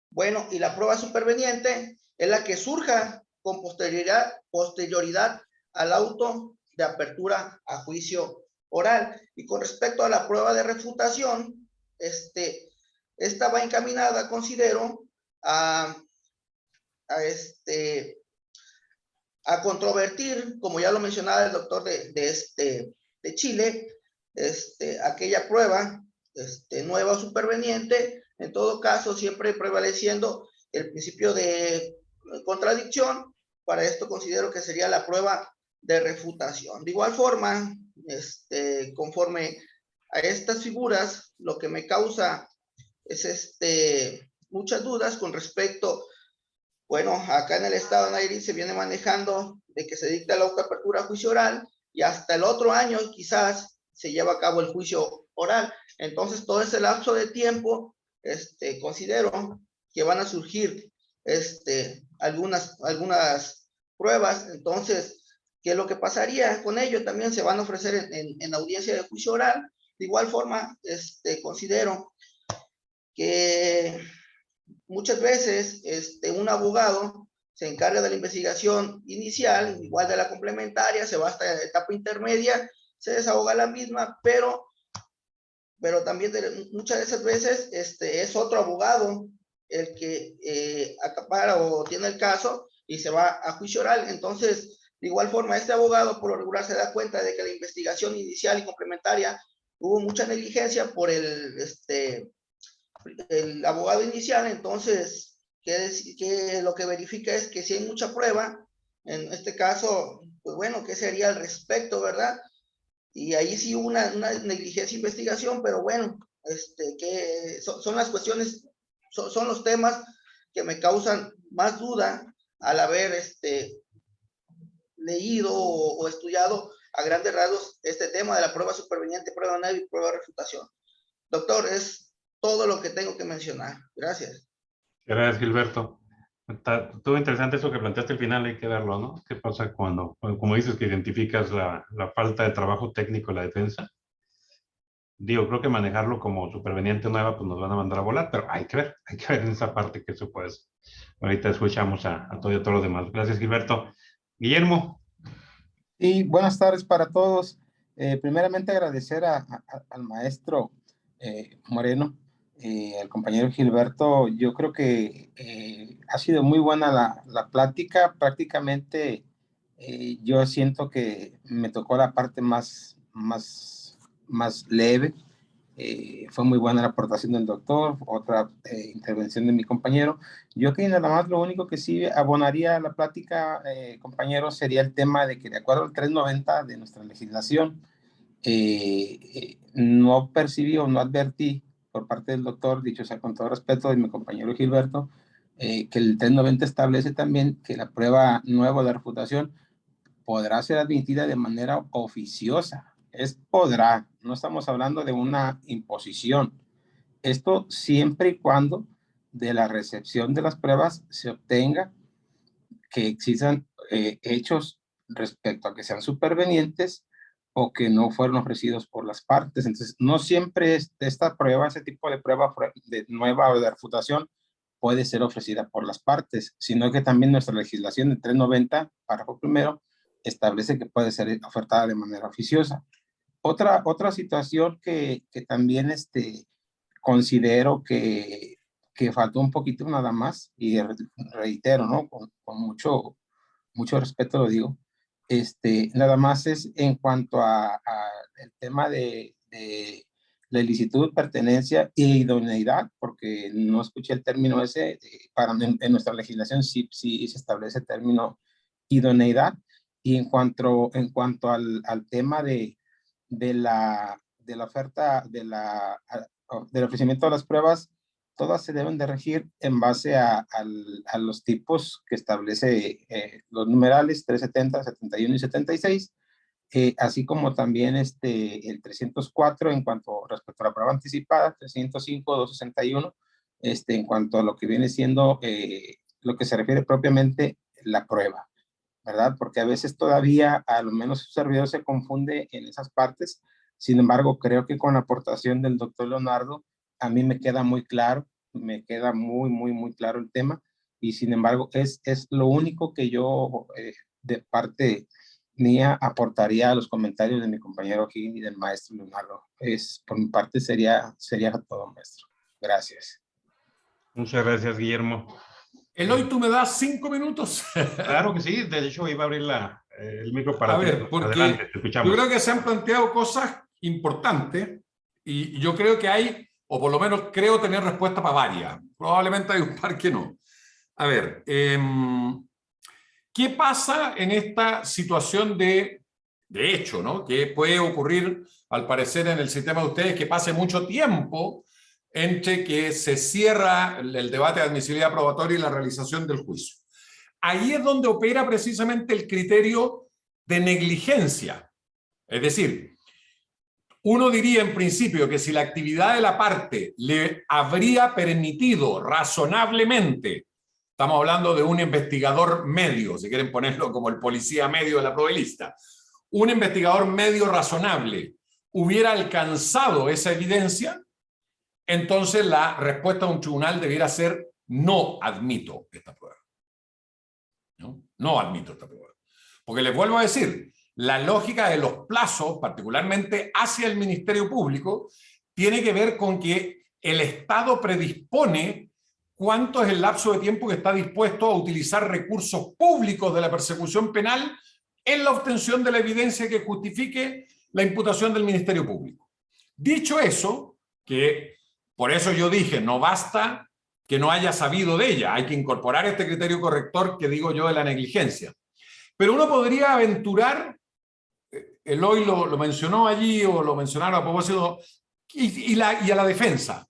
[SPEAKER 3] Bueno, y la prueba superveniente es la que surja con posterioridad al auto de apertura a juicio oral. Y con respecto a la prueba de refutación, esta va encaminada, considero, a controvertir, como ya lo mencionaba el doctor de Chile, aquella prueba nueva o superveniente, en todo caso siempre prevaleciendo el principio de contradicción. Para esto considero que sería la prueba de refutación. De igual forma, conforme a estas figuras, lo que me causa es muchas dudas con respecto, bueno, acá en el estado de Nayarit se viene manejando de que se dicta la apertura a juicio oral y hasta el otro año quizás se lleva a cabo el juicio oral. Entonces, todo ese lapso de tiempo, considero que van a surgir algunas pruebas. Entonces, ¿qué es lo que pasaría con ello? También se van a ofrecer en audiencia de juicio oral. De igual forma, considero que muchas veces un abogado se encarga de la investigación inicial, igual de la complementaria, se va hasta la etapa intermedia, se desahoga la misma, pero también muchas de esas veces es otro abogado el que acapara o tiene el caso y se va a juicio oral. Entonces, de igual forma, este abogado por lo regular se da cuenta de que la investigación inicial y complementaria hubo mucha negligencia por el abogado inicial. Entonces, que lo que verifica es que si hay mucha prueba, en este caso, pues bueno, ¿qué sería al respecto, verdad? Y ahí sí hubo una negligencia de investigación, pero bueno, que son las cuestiones, son los temas que me causan más duda al haber leído o estudiado a grandes rasgos este tema de la prueba superveniente, prueba nueva y prueba de refutación. Doctor, es todo lo que tengo que mencionar. Gracias.
[SPEAKER 1] Gracias, Gilberto. Estuvo interesante eso que planteaste al final, hay que verlo, ¿no? ¿Qué pasa cuando como dices, que identificas la falta de trabajo técnico en la defensa? Digo, creo que manejarlo como superveniente nueva, pues nos van a mandar a volar, pero hay que ver en esa parte que se puede hacer. Ahorita escuchamos a todos los demás. Gracias, Gilberto. Guillermo.
[SPEAKER 4] Y buenas tardes para todos. Primeramente agradecer al maestro Moreno, al compañero Gilberto. Yo creo que ha sido muy buena la plática. Prácticamente yo siento que me tocó la parte más leve. Fue muy buena la aportación del doctor, otra intervención de mi compañero. Yo que nada más lo único que sí abonaría a la plática, compañero, sería el tema de que de acuerdo al 390 de nuestra legislación, no percibí o no advertí por parte del doctor, dicho sea con todo respeto de mi compañero Gilberto, que el 390 establece también que la prueba nueva de refutación podrá ser admitida de manera oficiosa. Podrá, no estamos hablando de una imposición. Esto siempre y cuando de la recepción de las pruebas se obtenga que existan hechos respecto a que sean supervenientes o que no fueron ofrecidos por las partes. Entonces, no siempre esta prueba, ese tipo de prueba de nueva o de refutación puede ser ofrecida por las partes, sino que también nuestra legislación de 390, párrafo primero, establece que puede ser ofertada de manera oficiosa. Otra situación que también considero que faltó un poquito nada más, y reitero, ¿no? Con mucho respeto lo digo, nada más es en cuanto a el tema de la ilicitud, pertenencia e idoneidad, porque no escuché el término ese, en nuestra legislación sí se establece el término idoneidad, y en cuanto al tema de la oferta, del ofrecimiento de las pruebas, todas se deben de regir en base a los tipos que establece los numerales 370, 71 y 76, así como también el 304 en cuanto respecto a la prueba anticipada, 305, 261, en cuanto a lo que viene siendo lo que se refiere propiamente la prueba, ¿verdad? Porque a veces todavía, a lo menos su servidor se confunde en esas partes. Sin embargo, creo que con la aportación del doctor Leonardo, a mí me queda muy claro, me queda muy claro el tema, y sin embargo, es lo único que yo, de parte mía, aportaría a los comentarios de mi compañero aquí y del maestro Leonardo. Por mi parte, sería todo, maestro. Gracias.
[SPEAKER 1] Muchas gracias, Guillermo.
[SPEAKER 2] Eloy, ¿tú me das 5 minutos?
[SPEAKER 1] Claro que sí, de hecho iba a abrir el micro para
[SPEAKER 2] ti. A
[SPEAKER 1] ti.
[SPEAKER 2] ver, porque
[SPEAKER 1] adelante, te escuchamos.
[SPEAKER 2] Yo creo que se han planteado cosas importantes y yo creo que hay, o por lo menos creo tener respuesta para varias. Probablemente hay un par que no. A ver, ¿qué pasa en esta situación de hecho, ¿no? Que puede ocurrir, al parecer, en el sistema de ustedes, que pase mucho tiempo entre que se cierra el debate de admisibilidad probatoria y la realización del juicio. Ahí es donde opera precisamente el criterio de negligencia. Es decir, uno diría en principio que si la actividad de la parte le habría permitido razonablemente, estamos hablando de un investigador medio, si quieren ponerlo como el policía medio de la probabilista, un investigador medio razonable hubiera alcanzado esa evidencia, entonces la respuesta de un tribunal debiera ser: no admito esta prueba. No admito esta prueba. Porque les vuelvo a decir, la lógica de los plazos, particularmente hacia el Ministerio Público, tiene que ver con que el Estado predispone cuánto es el lapso de tiempo que está dispuesto a utilizar recursos públicos de la persecución penal en la obtención de la evidencia que justifique la imputación del Ministerio Público. Dicho eso, que por eso yo dije, no basta que no haya sabido de ella. Hay que incorporar este criterio corrector que digo yo de la negligencia. Pero uno podría aventurar, Eloy lo mencionó allí, o lo mencionaron a propósito, y a la defensa.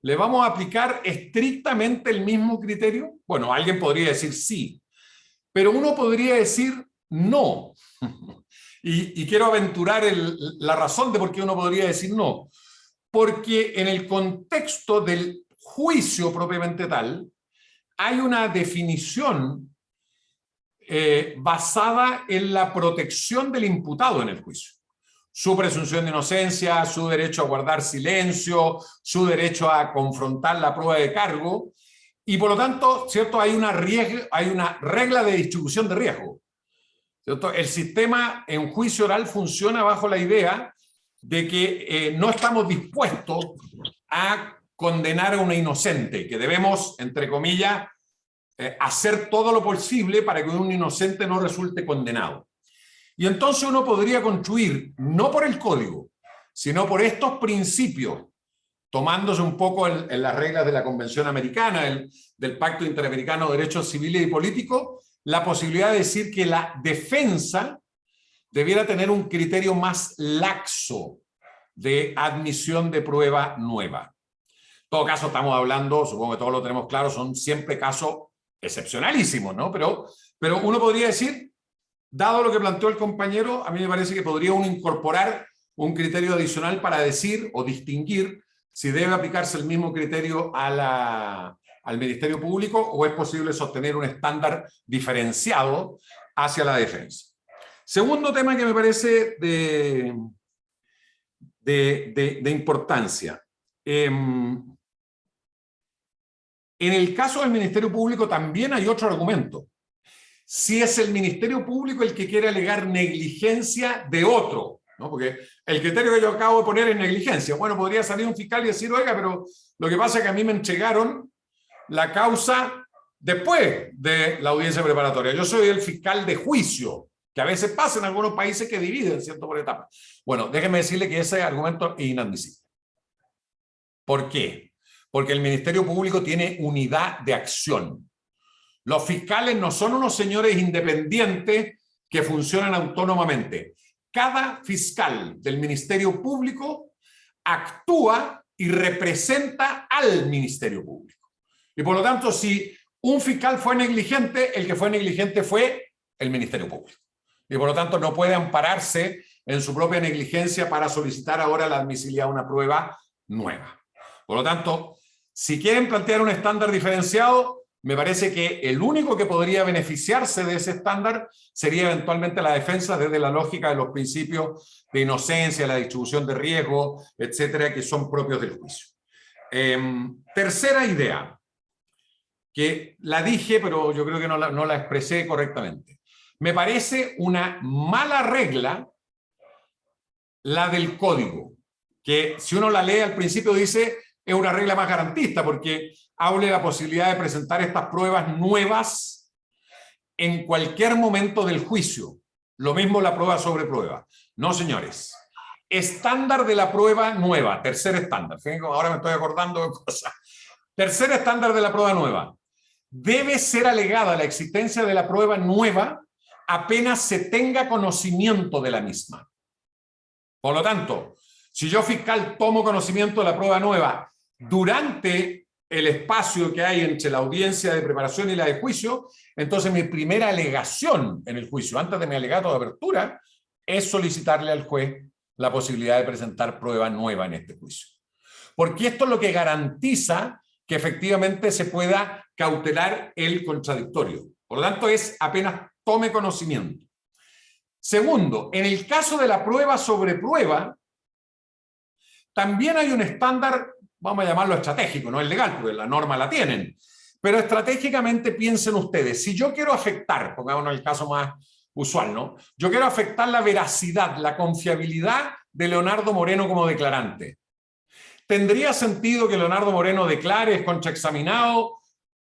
[SPEAKER 2] ¿Le vamos a aplicar estrictamente el mismo criterio? Bueno, alguien podría decir sí, pero uno podría decir no. Y quiero aventurar la razón de por qué uno podría decir no. Porque en el contexto del juicio propiamente tal, hay una definición basada en la protección del imputado en el juicio. Su presunción de inocencia, su derecho a guardar silencio, su derecho a confrontar la prueba de cargo, y por lo tanto, ¿cierto? Hay una regla de distribución de riesgo, ¿cierto? El sistema en juicio oral funciona bajo la idea de que no estamos dispuestos a condenar a una inocente, que debemos, entre comillas, hacer todo lo posible para que un inocente no resulte condenado. Y entonces uno podría construir, no por el código, sino por estos principios, tomándose un poco en las reglas de la Convención Americana, del Pacto Interamericano de Derechos Civiles y Políticos, la posibilidad de decir que la defensa debiera tener un criterio más laxo de admisión de prueba nueva. En todo caso, estamos hablando, supongo que todos lo tenemos claro, son siempre casos excepcionalísimos, ¿no? Pero uno podría decir, dado lo que planteó el compañero, a mí me parece que podría uno incorporar un criterio adicional para decir o distinguir si debe aplicarse el mismo criterio al Ministerio Público o es posible sostener un estándar diferenciado hacia la defensa. Segundo tema que me parece de importancia. En el caso del Ministerio Público también hay otro argumento. Si es el Ministerio Público el que quiere alegar negligencia de otro, ¿no? Porque el criterio que yo acabo de poner es negligencia. Bueno, podría salir un fiscal y decir, oiga, pero lo que pasa es que a mí me entregaron la causa después de la audiencia preparatoria. Yo soy el fiscal de juicio, que a veces pasa en algunos países que dividen, ¿cierto?, por etapas. Bueno, déjenme decirle que ese argumento es inadmisible. ¿Por qué? Porque el Ministerio Público tiene unidad de acción. Los fiscales no son unos señores independientes que funcionan autónomamente. Cada fiscal del Ministerio Público actúa y representa al Ministerio Público. Y por lo tanto, si un fiscal fue negligente, el que fue negligente fue el Ministerio Público. Y por lo tanto no puede ampararse en su propia negligencia para solicitar ahora la admisibilidad de una prueba nueva. Por lo tanto, si quieren plantear un estándar diferenciado, me parece que el único que podría beneficiarse de ese estándar sería eventualmente la defensa desde la lógica de los principios de inocencia, la distribución de riesgo, etcétera, que son propios del juicio. Tercera idea, que la dije, pero yo creo que no la expresé correctamente. Me parece una mala regla la del código, que si uno la lee al principio dice es una regla más garantista, porque habla de la posibilidad de presentar estas pruebas nuevas en cualquier momento del juicio. Lo mismo la prueba sobre prueba. No, señores. Estándar de la prueba nueva, tercer estándar. Fíjense, ahora me estoy acordando de cosas. Tercer estándar de la prueba nueva. Debe ser alegada la existencia de la prueba nueva apenas se tenga conocimiento de la misma. Por lo tanto, si yo, fiscal, tomo conocimiento de la prueba nueva durante el espacio que hay entre la audiencia de preparación y la de juicio, entonces mi primera alegación en el juicio, antes de mi alegato de apertura, es solicitarle al juez la posibilidad de presentar prueba nueva en este juicio. Porque esto es lo que garantiza que efectivamente se pueda cautelar el contradictorio. Por lo tanto, es apenas tome conocimiento. Segundo, en el caso de la prueba sobre prueba, también hay un estándar, vamos a llamarlo estratégico, no es legal, porque la norma la tienen, pero estratégicamente piensen ustedes, si yo quiero afectar, pongámonos el caso más usual, ¿no? Yo quiero afectar la veracidad, la confiabilidad de Leonardo Moreno como declarante. ¿Tendría sentido que Leonardo Moreno declare, es contraexaminado,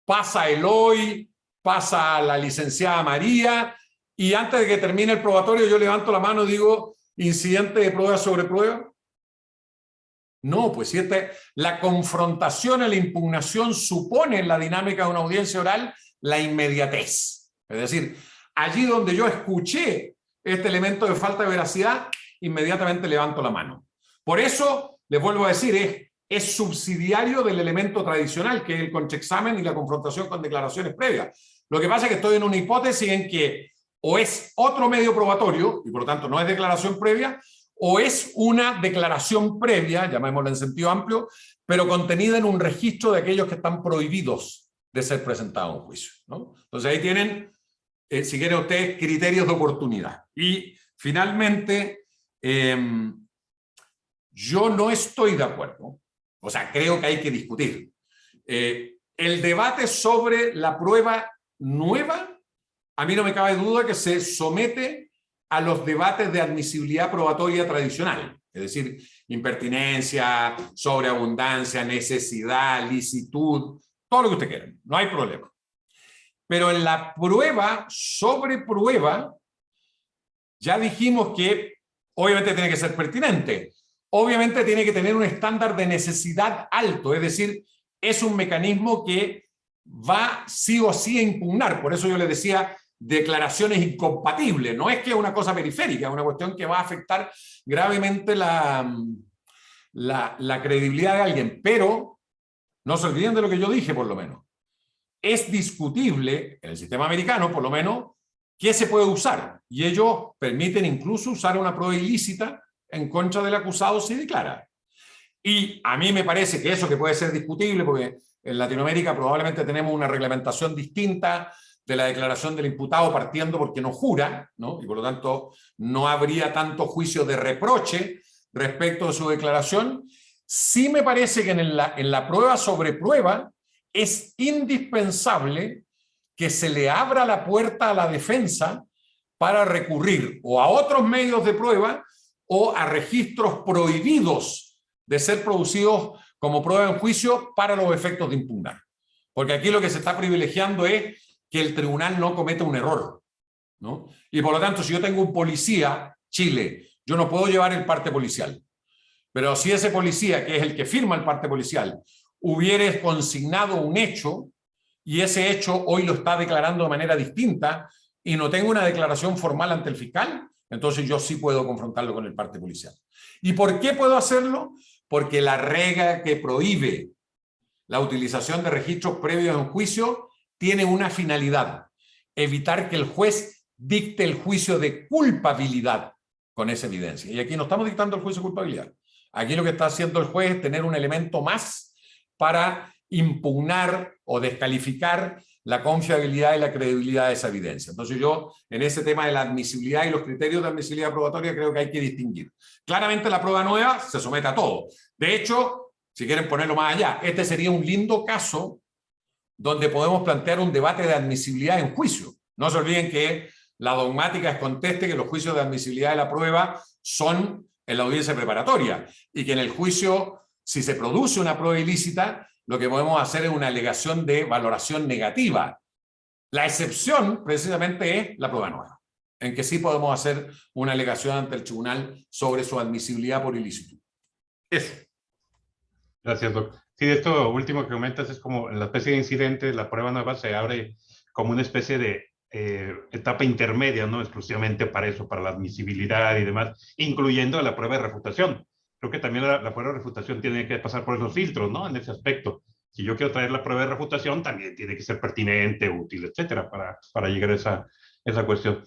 [SPEAKER 2] pasa a Eloy, pasa a la licenciada María, y antes de que termine el probatorio yo levanto la mano y digo, incidente de prueba sobre prueba? No, pues si la confrontación y la impugnación supone en la dinámica de una audiencia oral la inmediatez. Es decir, allí donde yo escuché este elemento de falta de veracidad, inmediatamente levanto la mano. Por eso, les vuelvo a decir, es subsidiario del elemento tradicional, que es el contraexamen y la confrontación con declaraciones previas. Lo que pasa es que estoy en una hipótesis en que o es otro medio probatorio, y por lo tanto no es declaración previa, o es una declaración previa, llamémosla en sentido amplio, pero contenida en un registro de aquellos que están prohibidos de ser presentados en juicio, ¿no? Entonces ahí tienen, si quieren ustedes, criterios de oportunidad. Y finalmente, yo no estoy de acuerdo, o sea, creo que hay que discutir. El debate sobre la prueba nueva, a mí no me cabe duda que se somete a los debates de admisibilidad probatoria tradicional, es decir, impertinencia, sobreabundancia, necesidad, licitud, todo lo que usted quiera, no hay problema. Pero en la prueba sobre prueba, ya dijimos que obviamente tiene que ser pertinente, obviamente tiene que tener un estándar de necesidad alto, es decir, es un mecanismo que va sí o sí a impugnar. Por eso yo le decía declaraciones incompatibles. No es que es una cosa periférica, es una cuestión que va a afectar gravemente la credibilidad de alguien. Pero no se olviden de lo que yo dije, por lo menos. Es discutible, en el sistema americano, por lo menos, qué se puede usar. Y ellos permiten incluso usar una prueba ilícita en contra del acusado si declara. Y a mí me parece que eso que puede ser discutible, porque en Latinoamérica probablemente tenemos una reglamentación distinta de la declaración del imputado partiendo porque no jura, ¿no? Y por lo tanto no habría tanto juicio de reproche respecto de su declaración. Sí me parece que en la prueba sobre prueba es indispensable que se le abra la puerta a la defensa para recurrir o a otros medios de prueba o a registros prohibidos de ser producidos como prueba en juicio para los efectos de impugnar. Porque aquí lo que se está privilegiando es que el tribunal no cometa un error, ¿no? Y por lo tanto, si yo tengo un policía, Chile, yo no puedo llevar el parte policial. Pero si ese policía, que es el que firma el parte policial, hubiere consignado un hecho y ese hecho hoy lo está declarando de manera distinta y no tengo una declaración formal ante el fiscal, entonces yo sí puedo confrontarlo con el parte policial. ¿Y por qué puedo hacerlo? Porque la regla que prohíbe la utilización de registros previos en juicio tiene una finalidad: evitar que el juez dicte el juicio de culpabilidad con esa evidencia. Y aquí no estamos dictando el juicio de culpabilidad. Aquí lo que está haciendo el juez es tener un elemento más para impugnar o descalificar la confiabilidad y la credibilidad de esa evidencia. Entonces yo, en ese tema de la admisibilidad y los criterios de admisibilidad probatoria, creo que hay que distinguir. Claramente la prueba nueva se somete a todo. De hecho, si quieren ponerlo más allá, este sería un lindo caso donde podemos plantear un debate de admisibilidad en juicio. No se olviden que la dogmática es conteste que los juicios de admisibilidad de la prueba son en la audiencia preparatoria y que en el juicio, si se produce una prueba ilícita, lo que podemos hacer es una alegación de valoración negativa. La excepción, precisamente, es la prueba nueva, en que sí podemos hacer una alegación ante el tribunal sobre su admisibilidad por ilícito. Eso.
[SPEAKER 1] Gracias, doctor. Sí, de esto último que comentas es como en la especie de incidente, la prueba nueva se abre como una especie de etapa intermedia, ¿no? Exclusivamente para eso, para la admisibilidad y demás, incluyendo la prueba de refutación. Creo que también la prueba de refutación tiene que pasar por esos filtros, ¿no? En ese aspecto. Si yo quiero traer la prueba de refutación, también tiene que ser pertinente, útil, etcétera, para llegar a esa cuestión.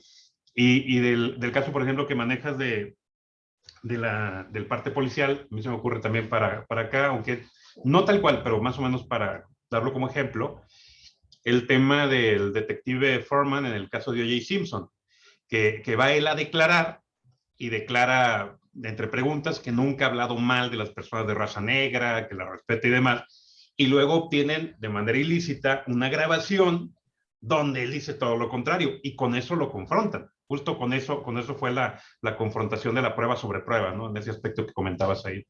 [SPEAKER 1] Y del caso, por ejemplo, que manejas del parte policial, a mí se me ocurre también para acá, aunque no tal cual, pero más o menos para darlo como ejemplo, el tema del detective Foreman en el caso de O.J. Simpson, que va él a declarar y declara entre preguntas que nunca ha hablado mal de las personas de raza negra, que la respeta y demás, y luego obtienen de manera ilícita una grabación donde él dice todo lo contrario, y con eso lo confrontan. Justo con eso fue la confrontación de la prueba sobre prueba, ¿no? En ese aspecto que comentabas ahí.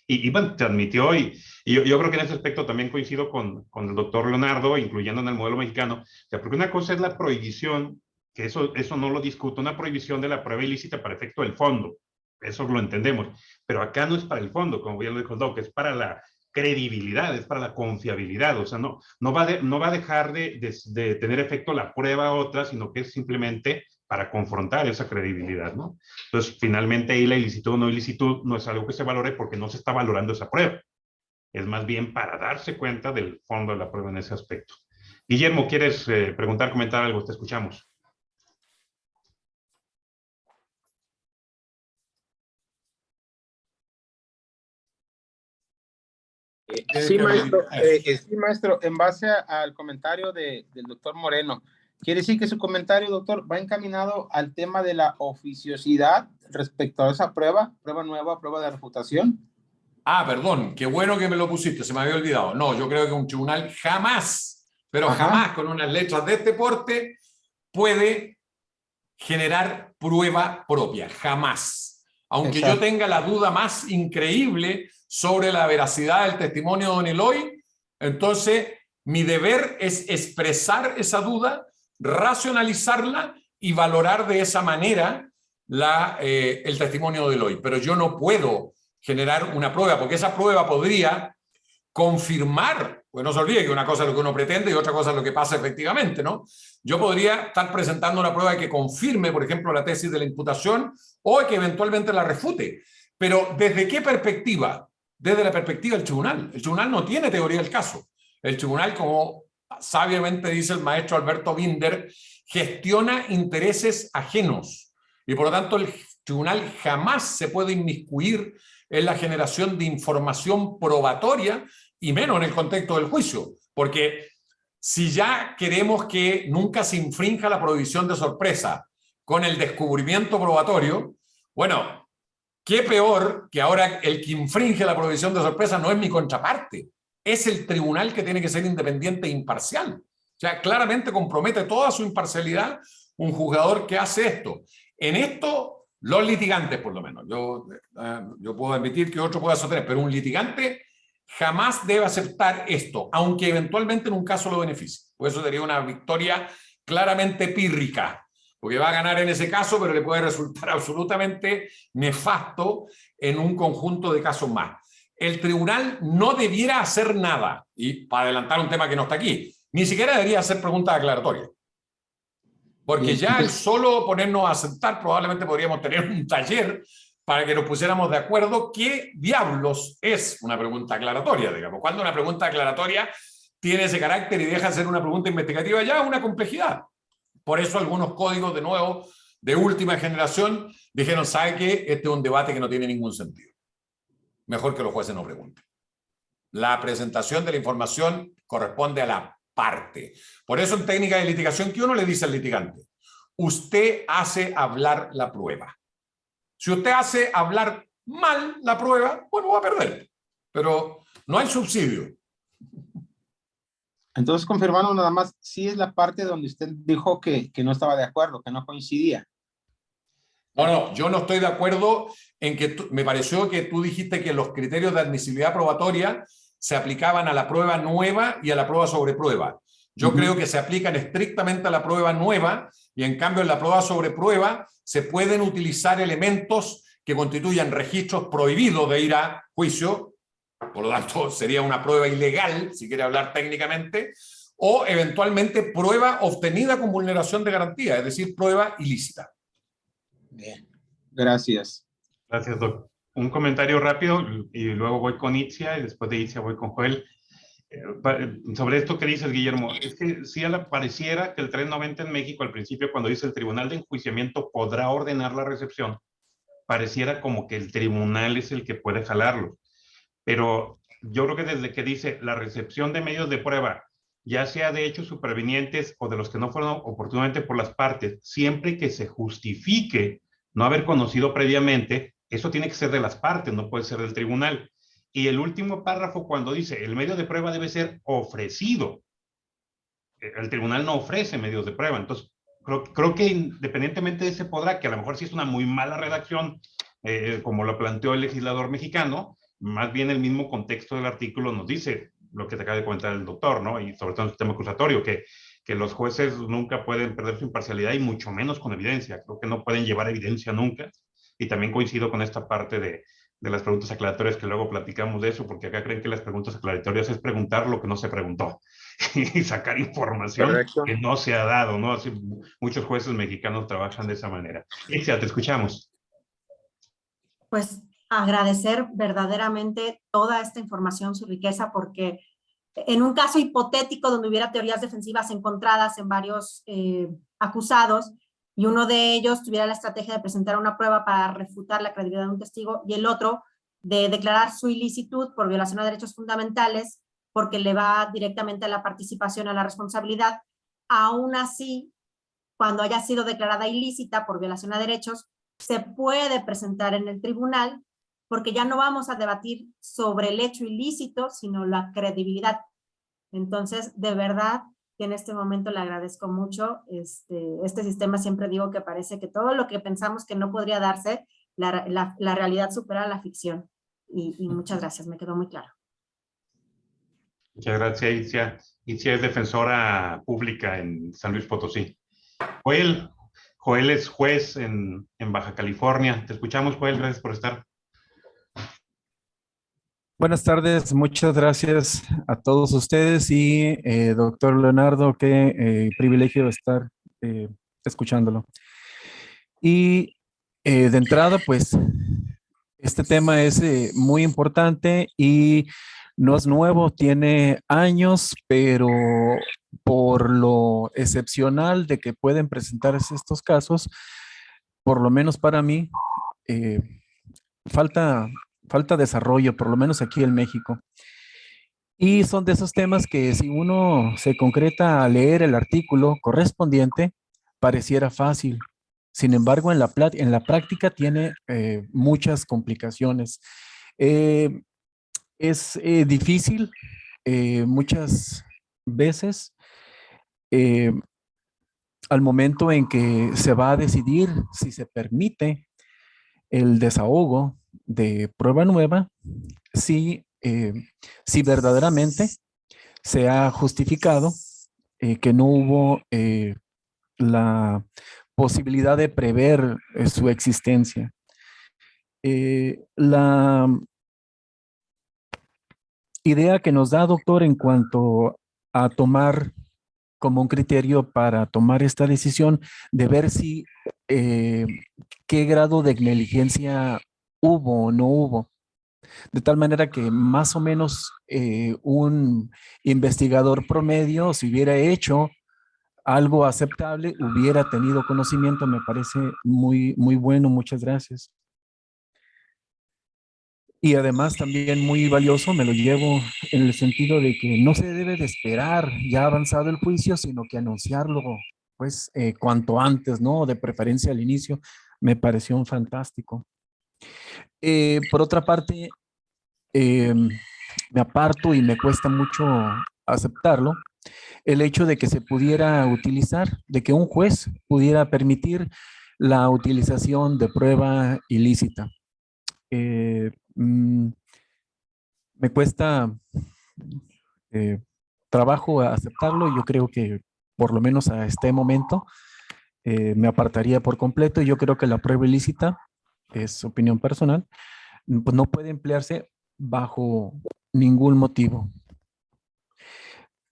[SPEAKER 1] Y bueno, te admitió, y yo creo que en ese aspecto también coincido con el doctor Leonardo, incluyendo en el modelo mexicano, o sea, porque una cosa es la prohibición, que eso no lo discuto, una prohibición de la prueba ilícita para efecto del fondo, eso lo entendemos, pero acá no es para el fondo, como bien lo dijo el Doc, es para la credibilidad, es para la confiabilidad, o sea, no va a dejar de tener efecto la prueba a otra, sino que es simplemente para confrontar esa credibilidad, ¿no? Entonces, finalmente ahí la ilicitud o no ilicitud no es algo que se valore porque no se está valorando esa prueba, es más bien para darse cuenta del fondo de la prueba en ese aspecto. Guillermo, ¿quieres preguntar, comentar algo? Te escuchamos.
[SPEAKER 4] Sí, maestro, en base al comentario del doctor Moreno, quiere decir que su comentario, doctor, va encaminado al tema de la oficiosidad respecto a esa prueba nueva, prueba de refutación.
[SPEAKER 2] Ah, perdón, qué bueno que me lo pusiste, se me había olvidado. No, yo creo que un tribunal jamás, pero jamás con unas letras de este porte puede generar prueba propia, jamás. Aunque yo tenga la duda más increíble sobre la veracidad del testimonio de don Eloy, entonces mi deber es expresar esa duda, racionalizarla y valorar de esa manera el testimonio de Eloy. Pero yo no puedo generar una prueba, porque esa prueba podría confirmar, pues no se olvide que una cosa es lo que uno pretende y otra cosa es lo que pasa efectivamente, ¿no? Yo podría estar presentando una prueba que confirme, por ejemplo, la tesis de la imputación o que eventualmente la refute. Pero ¿desde qué perspectiva? Desde la perspectiva del tribunal. El tribunal no tiene teoría del caso. El tribunal, como sabiamente dice el maestro Alberto Binder, gestiona intereses ajenos y por lo tanto el tribunal jamás se puede inmiscuir en la generación de información probatoria y menos en el contexto del juicio, porque si ya queremos que nunca se infrinja la prohibición de sorpresa con el descubrimiento probatorio, bueno, qué peor que ahora el que infringe la prohibición de sorpresa no es mi contraparte, es el tribunal que tiene que ser independiente e imparcial. O sea, claramente compromete toda su imparcialidad un juzgador que hace esto. En esto, los litigantes, por lo menos, yo puedo admitir que otro pueda sostener, pero un litigante jamás debe aceptar esto, aunque eventualmente en un caso lo beneficie. Por eso sería una victoria claramente pírrica, porque va a ganar en ese caso, pero le puede resultar absolutamente nefasto en un conjunto de casos más. El tribunal no debiera hacer nada, y para adelantar un tema que no está aquí, ni siquiera debería hacer preguntas aclaratorias. Porque ya el solo ponernos a sentar, probablemente podríamos tener un taller para que nos pusiéramos de acuerdo qué diablos es una pregunta aclaratoria, digamos. Cuando una pregunta aclaratoria tiene ese carácter y deja de ser una pregunta investigativa, ya una complejidad. Por eso algunos códigos, de nuevo, de última generación, dijeron, ¿sabe qué? Este es un debate que no tiene ningún sentido. Mejor que los jueces no pregunten. La presentación de la información corresponde a la parte. Por eso en técnica de litigación, ¿qué uno le dice al litigante? Usted hace hablar la prueba. Si usted hace hablar mal la prueba, bueno, va a perder. Pero no hay subsidio.
[SPEAKER 4] Entonces, confirmando nada más, sí es la parte donde usted dijo que no estaba de acuerdo, que no coincidía.
[SPEAKER 2] No, yo no estoy de acuerdo en que me pareció que tú dijiste que los criterios de admisibilidad probatoria se aplicaban a la prueba nueva y a la prueba sobre prueba. Yo creo que se aplican estrictamente a la prueba nueva y en cambio en la prueba sobre prueba se pueden utilizar elementos que constituyan registros prohibidos de ir a juicio, por lo tanto sería una prueba ilegal, si quiere hablar técnicamente, o eventualmente prueba obtenida con vulneración de garantía, es decir, prueba ilícita.
[SPEAKER 4] Bien, gracias.
[SPEAKER 1] Gracias, doctor. Un comentario rápido y luego voy con Itzia y después de Itzia voy con Joel. Sobre esto que dices, Guillermo, es que sí pareciera que el 390 en México al principio cuando dice el Tribunal de Enjuiciamiento podrá ordenar la recepción, pareciera como que el tribunal es el que puede jalarlo. Pero yo creo que desde que dice la recepción de medios de prueba, ya sea de hechos supervenientes o de los que no fueron oportunamente por las partes, siempre que se justifique no haber conocido previamente, eso tiene que ser de las partes, no puede ser del tribunal. Y el último párrafo cuando dice el medio de prueba debe ser ofrecido, el tribunal no ofrece medios de prueba, entonces creo que independientemente de ese podrá, que a lo mejor sí es una muy mala redacción, como lo planteó el legislador mexicano, más bien el mismo contexto del artículo nos dice lo que te acaba de comentar el doctor, ¿no? Y sobre todo en el sistema acusatorio, que los jueces nunca pueden perder su imparcialidad y mucho menos con evidencia. Creo que no pueden llevar evidencia nunca. y también coincido con esta parte de las preguntas aclaratorias, que luego platicamos de eso, porque acá creen que las preguntas aclaratorias es preguntar lo que no se preguntó y sacar información
[SPEAKER 5] Correcto.
[SPEAKER 1] que no se ha dado, ¿no? Así, muchos jueces mexicanos trabajan de esa manera. Ixia, te escuchamos.
[SPEAKER 6] Pues agradecer verdaderamente toda esta información, su riqueza, porque en un caso hipotético donde hubiera teorías defensivas encontradas en varios acusados y uno de ellos tuviera la estrategia de presentar una prueba para refutar la credibilidad de un testigo y el otro de declarar su ilicitud por violación a derechos fundamentales porque le va directamente a la participación, a la responsabilidad, aún así, cuando haya sido declarada ilícita por violación a derechos, se puede presentar en el tribunal porque ya no vamos a debatir sobre el hecho ilícito, sino la credibilidad. Entonces, de verdad, que en este momento le agradezco mucho. Este sistema, siempre digo que parece que todo lo que pensamos que no podría darse, la realidad supera la ficción. Y muchas gracias, me quedó muy claro.
[SPEAKER 1] Muchas gracias, Itzia. Itzia es defensora pública en San Luis Potosí. Joel es juez en Baja California. Te escuchamos, Joel, gracias por estar.
[SPEAKER 7] Buenas tardes, muchas gracias a todos ustedes y doctor Leonardo, qué privilegio estar escuchándolo. Y de entrada, pues, este tema es muy importante y no es nuevo, tiene años, pero por lo excepcional de que pueden presentarse estos casos, por lo menos para mí, falta desarrollo, por lo menos aquí en México. Y son de esos temas que si uno se concreta a leer el artículo correspondiente, pareciera fácil. Sin embargo, en la práctica tiene muchas complicaciones. Es difícil muchas veces al momento en que se va a decidir si se permite el desahogo de prueba nueva, si verdaderamente se ha justificado que no hubo la posibilidad de prever su existencia. La idea que nos da, doctor, en cuanto a tomar como un criterio para tomar esta decisión de ver si qué grado de negligencia hubo o no hubo. De tal manera que más o menos un investigador promedio, si hubiera hecho algo aceptable, hubiera tenido conocimiento, me parece muy, muy bueno. Muchas gracias. Y además también muy valioso, me lo llevo en el sentido de que no se debe de esperar ya avanzado el juicio, sino que anunciarlo pues cuanto antes, ¿no? De preferencia al inicio, me pareció un fantástico. Por otra parte, me aparto y me cuesta mucho aceptarlo, el hecho de que se pudiera utilizar, de que un juez pudiera permitir la utilización de prueba ilícita. Me cuesta trabajo aceptarlo y yo creo que por lo menos a este momento me apartaría por completo. Yo creo que la prueba ilícita, es opinión personal, pues no puede emplearse bajo ningún motivo.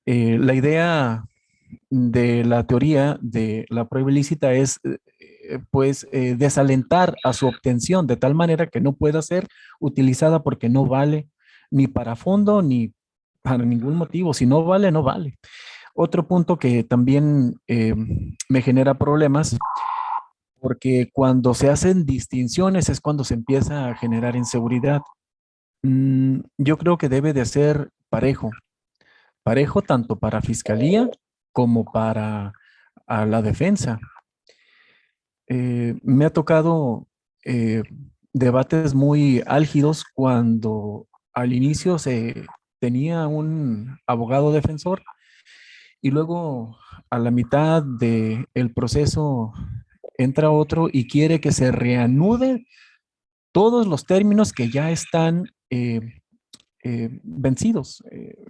[SPEAKER 7] La idea de la teoría de la prueba ilícita es desalentar a su obtención de tal manera que no pueda ser utilizada porque no vale ni para fondo ni para ningún motivo. Si no vale, no vale. Otro punto que también me genera problemas, porque cuando se hacen distinciones es cuando se empieza a generar inseguridad. Yo creo que debe de ser parejo tanto para fiscalía como para a la defensa. Me ha tocado debates muy álgidos cuando al inicio se tenía un abogado defensor y luego a la mitad del proceso entra otro y quiere que se reanude todos los términos que ya están vencidos,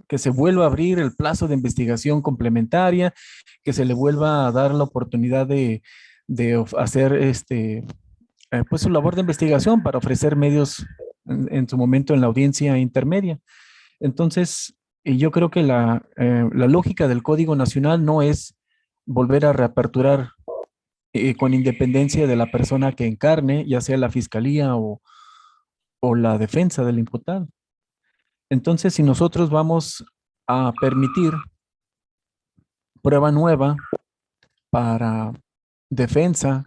[SPEAKER 7] que se vuelva a abrir el plazo de investigación complementaria, que se le vuelva a dar la oportunidad de hacer pues su labor de investigación para ofrecer medios en su momento en la audiencia intermedia. Entonces, yo creo que la lógica del Código Nacional no es volver a reaperturar con independencia de la persona que encarne, ya sea la fiscalía o la defensa del imputado. Entonces, si nosotros vamos a permitir prueba nueva para defensa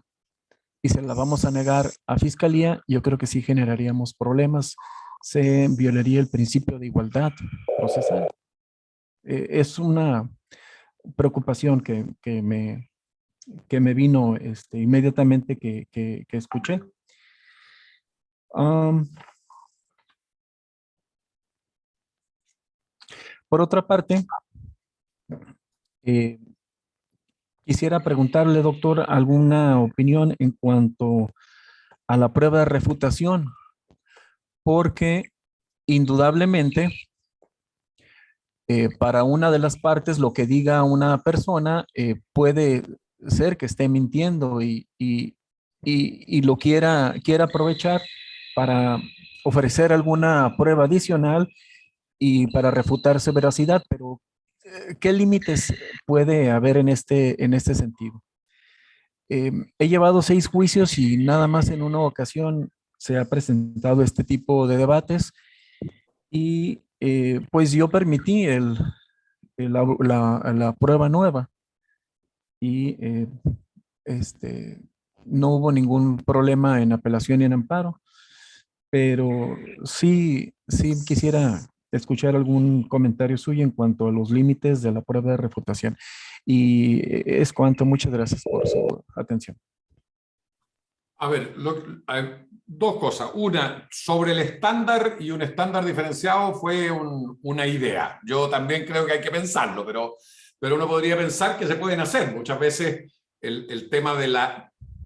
[SPEAKER 7] y se la vamos a negar a fiscalía, yo creo que sí generaríamos problemas. Se violaría el principio de igualdad procesal. Es una preocupación que me vino inmediatamente que escuché. Por otra parte, quisiera preguntarle, doctor, alguna opinión en cuanto a la prueba de refutación, porque indudablemente para una de las partes lo que diga una persona puede ser que esté mintiendo y lo quiera aprovechar para ofrecer alguna prueba adicional y para refutar su veracidad, pero ¿qué límites puede haber en este sentido? He llevado 6 juicios y nada más en una ocasión se ha presentado este tipo de debates y pues yo permití la prueba nueva y no hubo ningún problema en apelación y en amparo, pero sí quisiera escuchar algún comentario suyo en cuanto a los límites de la prueba de refutación. Y es cuanto. Muchas gracias por su atención.
[SPEAKER 2] A ver, dos cosas. Una, sobre el estándar y un estándar diferenciado fue una idea. Yo también creo que hay que pensarlo, pero uno podría pensar que se pueden hacer. Muchas veces el tema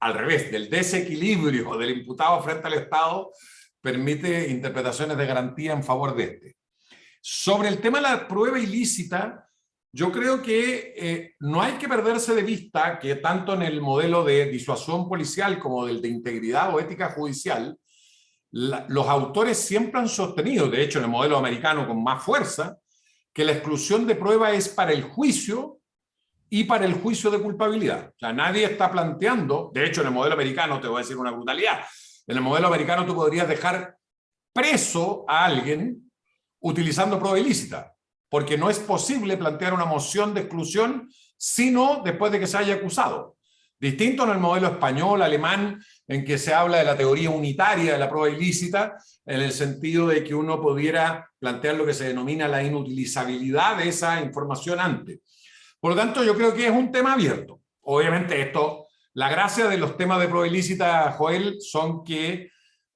[SPEAKER 2] al revés, del desequilibrio del imputado frente al Estado permite interpretaciones de garantía en favor de este. Sobre el tema de la prueba ilícita, yo creo que no hay que perderse de vista que tanto en el modelo de disuasión policial como del de integridad o ética judicial, los autores siempre han sostenido, de hecho en el modelo americano con más fuerza, que la exclusión de prueba es para el juicio y para el juicio de culpabilidad. O sea, nadie está planteando, de hecho en el modelo americano, te voy a decir una brutalidad, en el modelo americano tú podrías dejar preso a alguien utilizando prueba ilícita, porque no es posible plantear una moción de exclusión sino después de que se haya acusado. Distinto en el modelo español, alemán, en que se habla de la teoría unitaria de la prueba ilícita, en el sentido de que uno pudiera plantear lo que se denomina la inutilizabilidad de esa información antes. Por lo tanto, yo creo que es un tema abierto. Obviamente la gracia de los temas de prueba ilícita, Joel, son que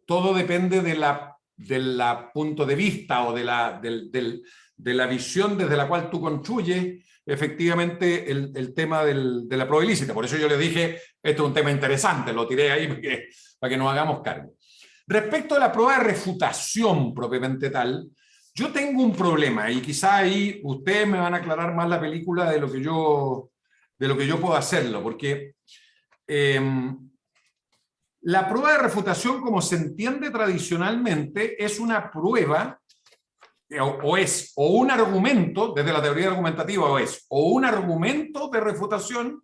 [SPEAKER 2] todo depende de la punto de vista o de la visión desde la cual tú construyes efectivamente el tema de la prueba ilícita. Por eso yo les dije, esto es un tema interesante, lo tiré ahí para que nos hagamos cargo. Respecto a la prueba de refutación propiamente tal, yo tengo un problema y quizá ahí ustedes me van a aclarar más la película de lo que yo puedo hacerlo, porque la prueba de refutación, como se entiende tradicionalmente, es una prueba o un argumento, desde la teoría argumentativa, o un argumento de refutación,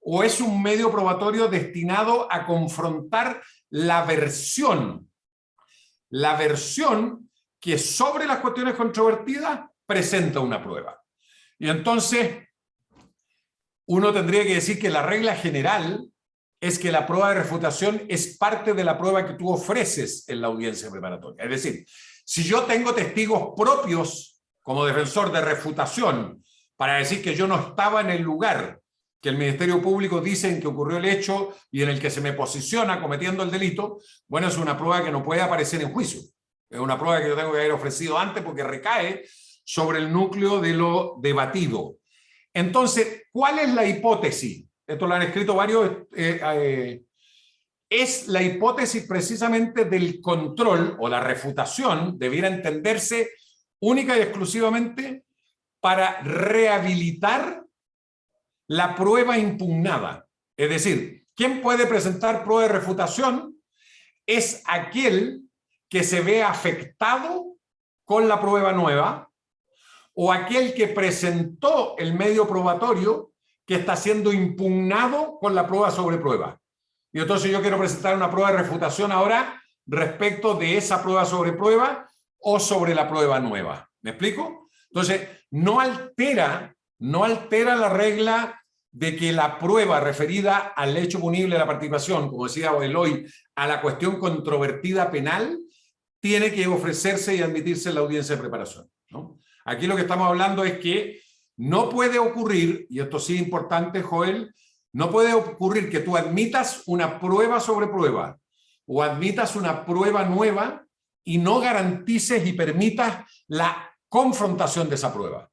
[SPEAKER 2] o es un medio probatorio destinado a confrontar la versión que sobre las cuestiones controvertidas presenta una prueba. Y entonces, uno tendría que decir que la regla general es que la prueba de refutación es parte de la prueba que tú ofreces en la audiencia preparatoria. Es decir, si yo tengo testigos propios como defensor de refutación para decir que yo no estaba en el lugar que el Ministerio Público dice en que ocurrió el hecho y en el que se me posiciona cometiendo el delito, bueno, es una prueba que no puede aparecer en juicio. Es una prueba que yo tengo que haber ofrecido antes porque recae sobre el núcleo de lo debatido. Entonces, ¿cuál es la hipótesis? Esto lo han escrito varios. Es la hipótesis precisamente del control o la refutación, debiera entenderse única y exclusivamente para rehabilitar la prueba impugnada. Es decir, ¿quién puede presentar prueba de refutación? es aquel que se ve afectado con la prueba nueva o aquel que presentó el medio probatorio que está siendo impugnado con la prueba sobre prueba. Y entonces yo quiero presentar una prueba de refutación ahora respecto de esa prueba sobre prueba o sobre la prueba nueva. ¿Me explico? Entonces, no altera la regla de que la prueba referida al hecho punible de la participación, como decía Eloy, a la cuestión controvertida penal, tiene que ofrecerse y admitirse en la audiencia de preparación, ¿no? Aquí lo que estamos hablando es que no puede ocurrir, y esto sí es importante, Joel, no puede ocurrir que tú admitas una prueba sobre prueba o admitas una prueba nueva y no garantices y permitas la confrontación de esa prueba.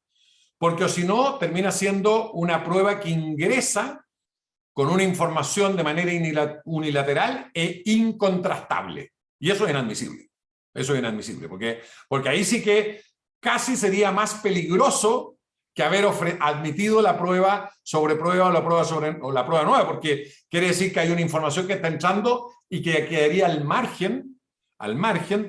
[SPEAKER 2] Porque si no, termina siendo una prueba que ingresa con una información de manera unilateral e incontrastable. Y eso es inadmisible. Eso es inadmisible, porque ahí sí que casi sería más peligroso que haber admitido la prueba sobre prueba o la prueba nueva, porque quiere decir que hay una información que está entrando y que quedaría al margen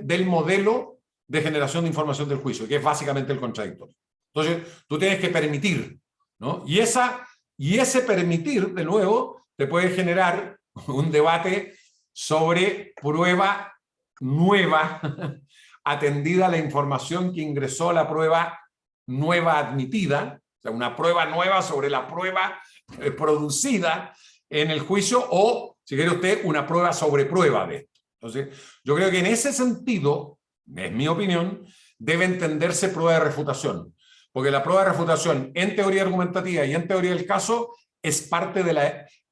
[SPEAKER 2] del modelo de generación de información del juicio, que es básicamente el contradictorio. Entonces, tú tienes que permitir, ¿no? Y ese permitir, de nuevo, te puede generar un debate sobre prueba nueva, atendida la información que ingresó la prueba nueva admitida, o sea, una prueba nueva sobre la prueba producida en el juicio, o, si quiere usted, una prueba sobre prueba de esto. Entonces, yo creo que en ese sentido, es mi opinión, debe entenderse prueba de refutación, porque la prueba de refutación en teoría argumentativa y en teoría del caso es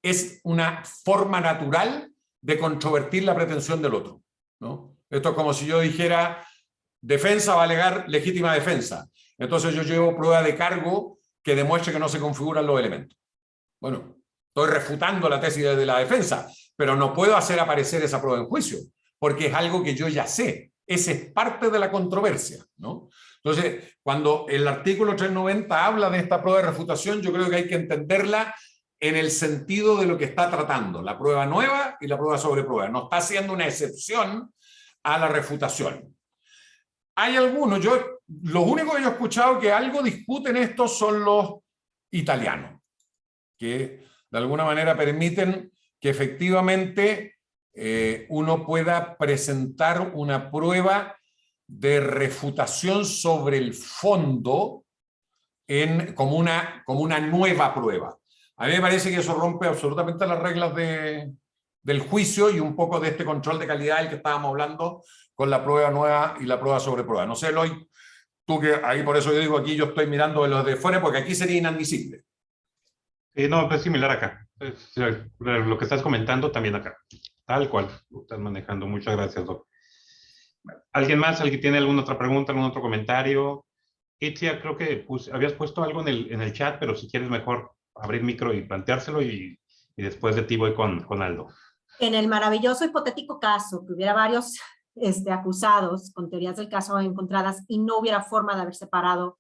[SPEAKER 2] es una forma natural de controvertir la pretensión del otro, ¿no? Esto es como si yo dijera, defensa va a alegar legítima defensa. Entonces yo llevo prueba de cargo que demuestre que no se configuran los elementos. Bueno, estoy refutando la tesis de la defensa, pero no puedo hacer aparecer esa prueba en juicio, porque es algo que yo ya sé. Esa es parte de la controversia, ¿no? Entonces, cuando el artículo 390 habla de esta prueba de refutación, yo creo que hay que entenderla en el sentido de lo que está tratando, la prueba nueva y la prueba sobre prueba. No está haciendo una excepción a la refutación. Hay algunos, lo único que yo he escuchado que algo discuten esto son los italianos, que de alguna manera permiten que efectivamente uno pueda presentar una prueba de refutación sobre el fondo como una nueva prueba. A mí me parece que eso rompe absolutamente las reglas del juicio y un poco de este control de calidad del que estábamos hablando con la prueba nueva y la prueba sobre prueba. No sé, Eloy, tú que ahí por eso yo digo aquí, yo estoy mirando de los de fuera porque aquí sería inadmisible.
[SPEAKER 1] No, es similar acá. Lo que estás comentando también acá. Tal cual, lo estás manejando. Muchas gracias, Doc. ¿Alguien más? ¿Alguien tiene alguna otra pregunta, algún otro comentario? Itzia, creo que habías puesto algo en el chat, pero si quieres mejor abrir micro y planteárselo y después de ti voy con Aldo.
[SPEAKER 6] En el maravilloso hipotético caso que hubiera varios acusados con teorías del caso encontradas y no hubiera forma de haber separado,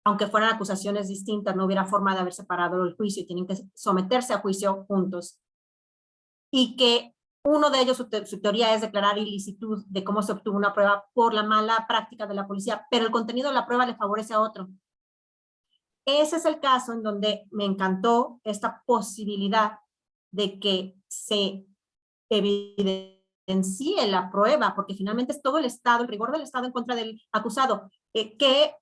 [SPEAKER 6] aunque fueran acusaciones distintas, no hubiera forma de haber separado el juicio y tienen que someterse a juicio juntos. Y que uno de ellos, su teoría es declarar ilicitud de cómo se obtuvo una prueba por la mala práctica de la policía, pero el contenido de la prueba le favorece a otro. Ese es el caso en donde me encantó esta posibilidad de que se evidencie la prueba, porque finalmente es todo el Estado, el rigor del Estado en contra del acusado. Qué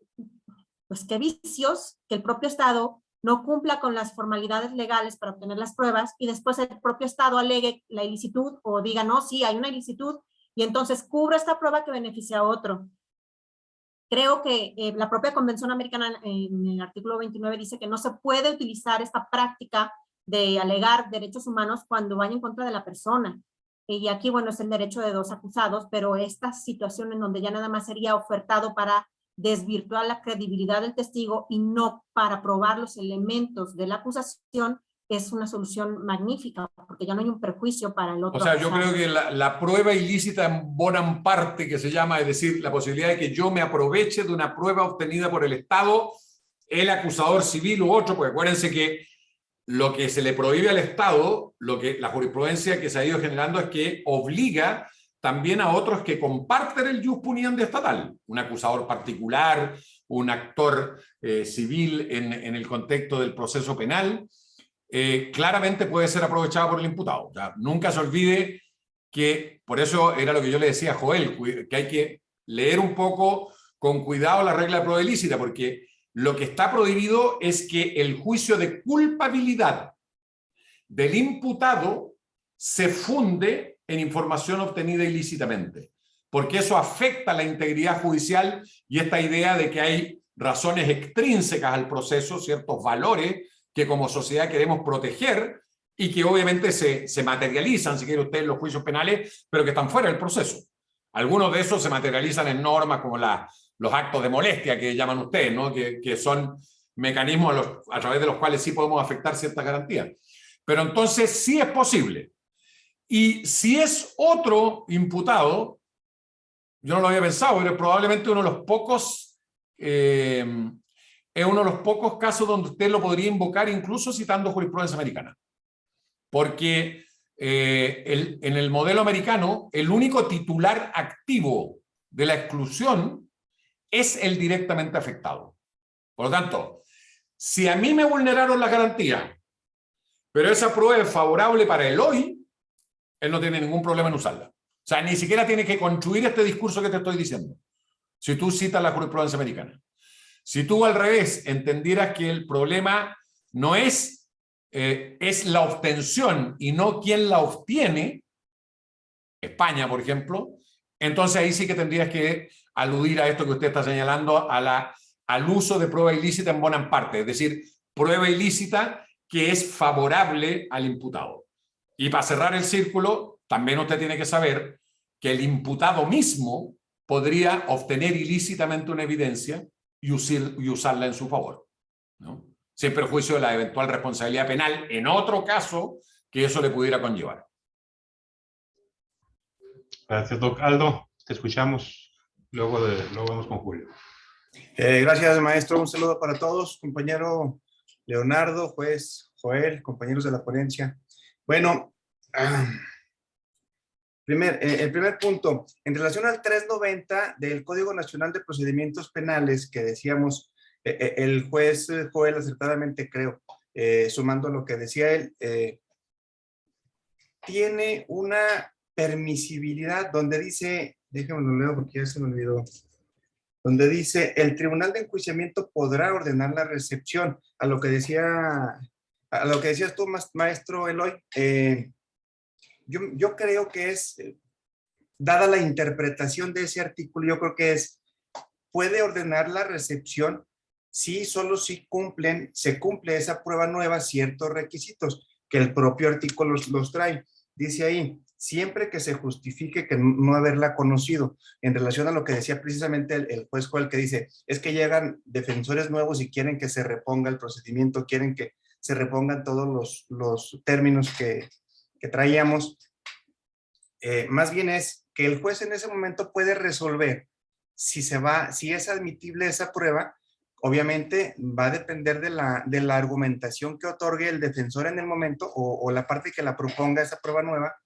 [SPEAKER 6] vicios que el propio Estado no cumpla con las formalidades legales para obtener las pruebas y después el propio Estado alegue la ilicitud o diga, no, sí, hay una ilicitud y entonces cubre esta prueba que beneficia a otro. Creo que la propia Convención Americana en el artículo 29 dice que no se puede utilizar esta práctica de alegar derechos humanos cuando vaya en contra de la persona. Y aquí, bueno, es el derecho de dos acusados, pero esta situación en donde ya nada más sería ofertado para desvirtuar la credibilidad del testigo y no para probar los elementos de la acusación, es una solución magnífica, porque ya no hay un perjuicio para el otro.
[SPEAKER 2] O sea, yo creo que la prueba ilícita en bona parte, que se llama, es decir, la posibilidad de que yo me aproveche de una prueba obtenida por el Estado, el acusador civil u otro, porque acuérdense que lo que se le prohíbe al Estado, la jurisprudencia que se ha ido generando es que obliga también a otros que comparten el jus puniendi estatal, un acusador particular, un actor civil en el contexto del proceso penal, claramente puede ser aprovechado por el imputado. Ya, nunca se olvide que, por eso era lo que yo le decía a Joel, que hay que leer un poco con cuidado la regla de prueba ilícita, porque lo que está prohibido es que el juicio de culpabilidad del imputado se funde en información obtenida ilícitamente, porque eso afecta la integridad judicial y esta idea de que hay razones extrínsecas al proceso, ciertos valores que como sociedad queremos proteger y que obviamente se materializan, si quiere usted, en los juicios penales, pero que están fuera del proceso. Algunos de esos se materializan en normas como los actos de molestia que llaman ustedes, ¿no? Que son mecanismos a través de los cuales sí podemos afectar ciertas garantías. Pero entonces sí es posible. Y si es otro imputado, yo no lo había pensado, pero probablemente uno de los pocos, es uno de los pocos casos donde usted lo podría invocar incluso citando jurisprudencia americana. Porque en el modelo americano, el único titular activo de la exclusión es el directamente afectado. Por lo tanto, si a mí me vulneraron la garantía, pero esa prueba es favorable para el hoy, él no tiene ningún problema en usarla. O sea, ni siquiera tiene que construir este discurso que te estoy diciendo. Si tú citas la jurisprudencia americana. Si tú al revés entendieras que el problema no es la obtención y no quién la obtiene, España, por ejemplo, entonces ahí sí que tendrías que aludir a esto que usted está señalando, al uso de prueba ilícita en buena parte, es decir, prueba ilícita que es favorable al imputado. Y para cerrar el círculo, también usted tiene que saber que el imputado mismo podría obtener ilícitamente una evidencia y usarla en su favor, ¿no? Sin perjuicio de la eventual responsabilidad penal, en otro caso, que eso le pudiera conllevar.
[SPEAKER 1] Gracias, doc. Aldo, te escuchamos. Luego vamos con Julio.
[SPEAKER 5] Gracias, maestro. Un saludo para todos. Compañero Leonardo, juez Joel, compañeros de la ponencia. Bueno, el primer punto, en relación al 390 del Código Nacional de Procedimientos Penales, que decíamos, el juez Joel acertadamente, creo, sumando lo que decía él, tiene una permisibilidad donde dice, déjenme lo leo porque ya se me olvidó, donde dice, el Tribunal de Enjuiciamiento podrá ordenar la recepción, a lo que decías tú, maestro Eloy. Yo creo que es, dada la interpretación de ese artículo, yo creo que puede ordenar la recepción si solo si se cumple esa prueba nueva ciertos requisitos que el propio artículo los trae. Dice ahí, siempre que se justifique que no haberla conocido, en relación a lo que decía precisamente el juez Joel, que dice, es que llegan defensores nuevos y quieren que se reponga el procedimiento, quieren que se repongan todos los términos que traíamos. Más bien es que el juez en ese momento puede resolver si es admitible esa prueba. Obviamente va a depender de la argumentación que otorgue el defensor en el momento o la parte que la proponga esa prueba nueva,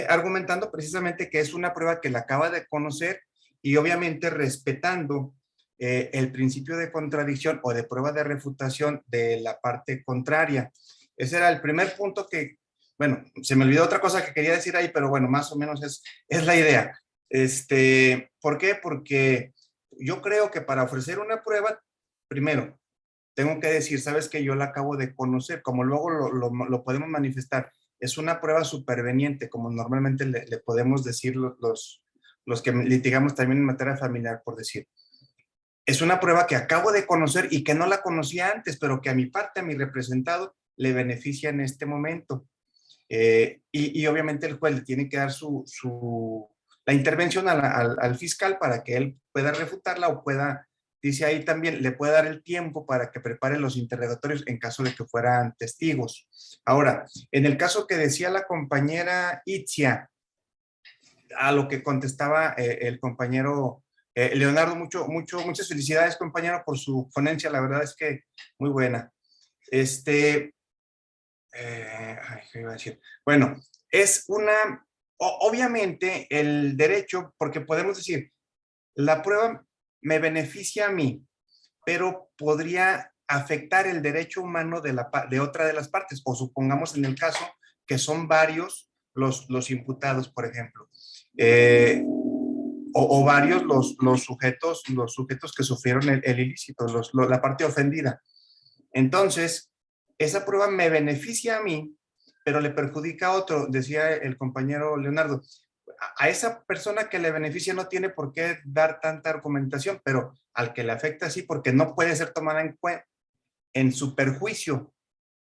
[SPEAKER 5] argumentando precisamente que es una prueba que la acaba de conocer y obviamente respetando el principio de contradicción o de prueba de refutación de la parte contraria. Ese era el primer punto que, bueno, se me olvidó otra cosa que quería decir ahí, pero bueno, más o menos es la idea. ¿Por qué? Porque yo creo que para ofrecer una prueba, primero, tengo que decir, sabes que yo la acabo de conocer, como luego lo podemos manifestar. Es una prueba superveniente, como normalmente le podemos decir los que litigamos también en materia familiar, por decir. Es una prueba que acabo de conocer y que no la conocía antes, pero que a mi parte, a mi representado, le beneficia en este momento. Y obviamente el juez le tiene que dar la intervención al fiscal para que él pueda refutarla o pueda, dice ahí también, le puede dar el tiempo para que prepare los interrogatorios en caso de que fueran testigos. Ahora, en el caso que decía la compañera Itzia, a lo que contestaba el compañero Leonardo, muchas felicidades, compañero, por su ponencia, la verdad es que muy buena. ¿Qué iba a decir? Bueno, es una obviamente el derecho, porque podemos decir, la prueba me beneficia a mí, pero podría afectar el derecho humano de otra de las partes, o supongamos en el caso que son varios los imputados, por ejemplo, o varios los sujetos que sufrieron el ilícito, la parte ofendida. Entonces, esa prueba me beneficia a mí, pero le perjudica a otro, decía el compañero Leonardo. A esa persona que le beneficia no tiene por qué dar tanta argumentación, pero al que le afecta sí, porque no puede ser tomada en cuenta en su perjuicio,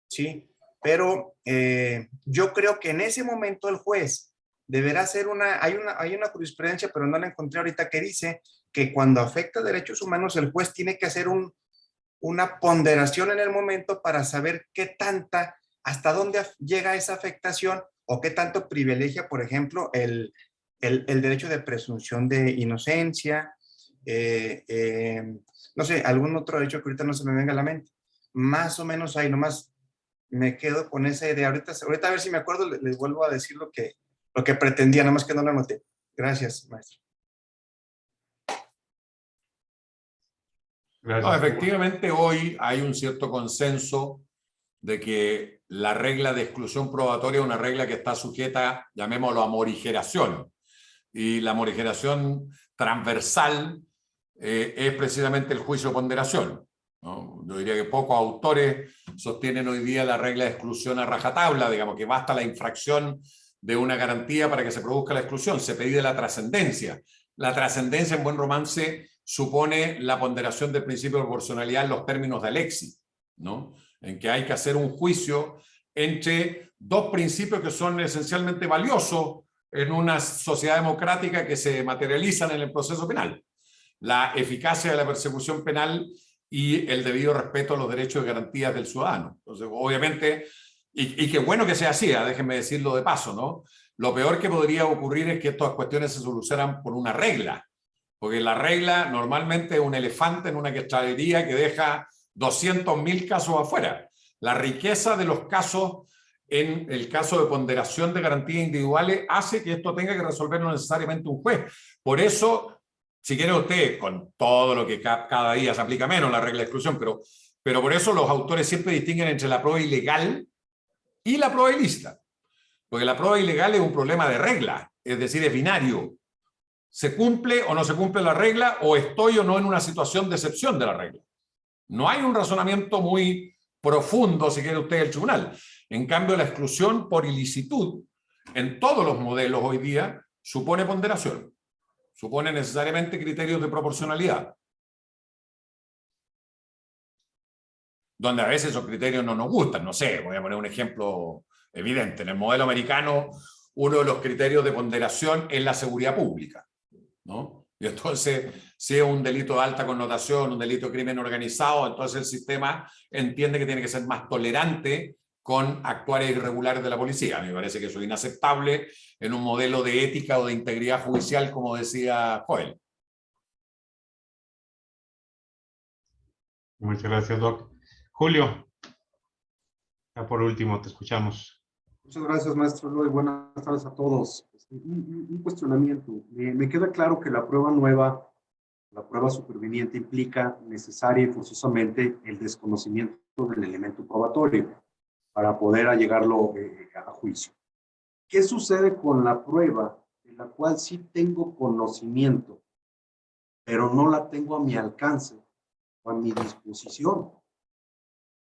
[SPEAKER 5] ¿sí? Pero yo creo que en ese momento el juez deberá hacer hay una jurisprudencia, pero no la encontré ahorita, que dice que cuando afecta derechos humanos, el juez tiene que hacer una ponderación en el momento para saber hasta dónde llega esa afectación o qué tanto privilegia, por ejemplo, el derecho de presunción de inocencia, no sé, algún otro derecho que ahorita no se me venga a la mente. Más o menos ahí, nomás me quedo con esa idea. Ahorita a ver si me acuerdo, les vuelvo a decir lo que pretendía, nomás que no lo anoté. Gracias, maestro.
[SPEAKER 1] Gracias.
[SPEAKER 2] No, efectivamente, hoy hay un cierto consenso de que la regla de exclusión probatoria es una regla que está sujeta, llamémoslo, a morigeración. Y la morigeración transversal es precisamente el juicio de ponderación, ¿no? Yo diría que pocos autores sostienen hoy día la regla de exclusión a rajatabla, digamos que basta la infracción de una garantía para que se produzca la exclusión. Se pide la trascendencia. La trascendencia en buen romance supone la ponderación del principio de proporcionalidad en los términos de Alexis, ¿no? En que hay que hacer un juicio entre dos principios que son esencialmente valiosos en una sociedad democrática que se materializan en el proceso penal: la eficacia de la persecución penal y el debido respeto a los derechos y garantías del ciudadano. Entonces, obviamente, y qué bueno que sea así, déjenme decirlo de paso, ¿no? Lo peor que podría ocurrir es que estas cuestiones se solucionaran por una regla, porque la regla normalmente es un elefante en una cristalería que deja 200.000 casos afuera. La riqueza de los casos en el caso de ponderación de garantías individuales hace que esto tenga que resolverlo necesariamente un juez. Por eso, si quiere usted, con todo lo que cada día se aplica menos la regla de exclusión, pero por eso los autores siempre distinguen entre la prueba ilegal y la prueba ilícita. Porque la prueba ilegal es un problema de regla, es decir, es binario. ¿Se cumple o no se cumple la regla, o estoy o no en una situación de excepción de la regla? No hay un razonamiento muy profundo, si quiere usted, del tribunal. En cambio, la exclusión por ilicitud, en todos los modelos hoy día, supone ponderación. Supone necesariamente criterios de proporcionalidad, donde a veces esos criterios no nos gustan. No sé, voy a poner un ejemplo evidente. En el modelo americano, uno de los criterios de ponderación es la seguridad pública, ¿no? Y entonces, si es un delito de alta connotación, un delito de crimen organizado, entonces el sistema entiende que tiene que ser más tolerante con actuares irregulares de la policía. A mí me parece que eso es inaceptable en un modelo de ética o de integridad judicial, como decía Joel.
[SPEAKER 1] Muchas gracias, Doc. Julio, ya por último, te escuchamos.
[SPEAKER 8] Muchas gracias, maestro Eloy. Buenas tardes a todos. Un cuestionamiento. Me queda claro que la prueba nueva, la prueba superviniente, implica necesaria y forzosamente el desconocimiento del elemento probatorio para poder allegarlo a juicio. ¿Qué sucede con la prueba en la cual sí tengo conocimiento, pero no la tengo a mi alcance o a mi disposición?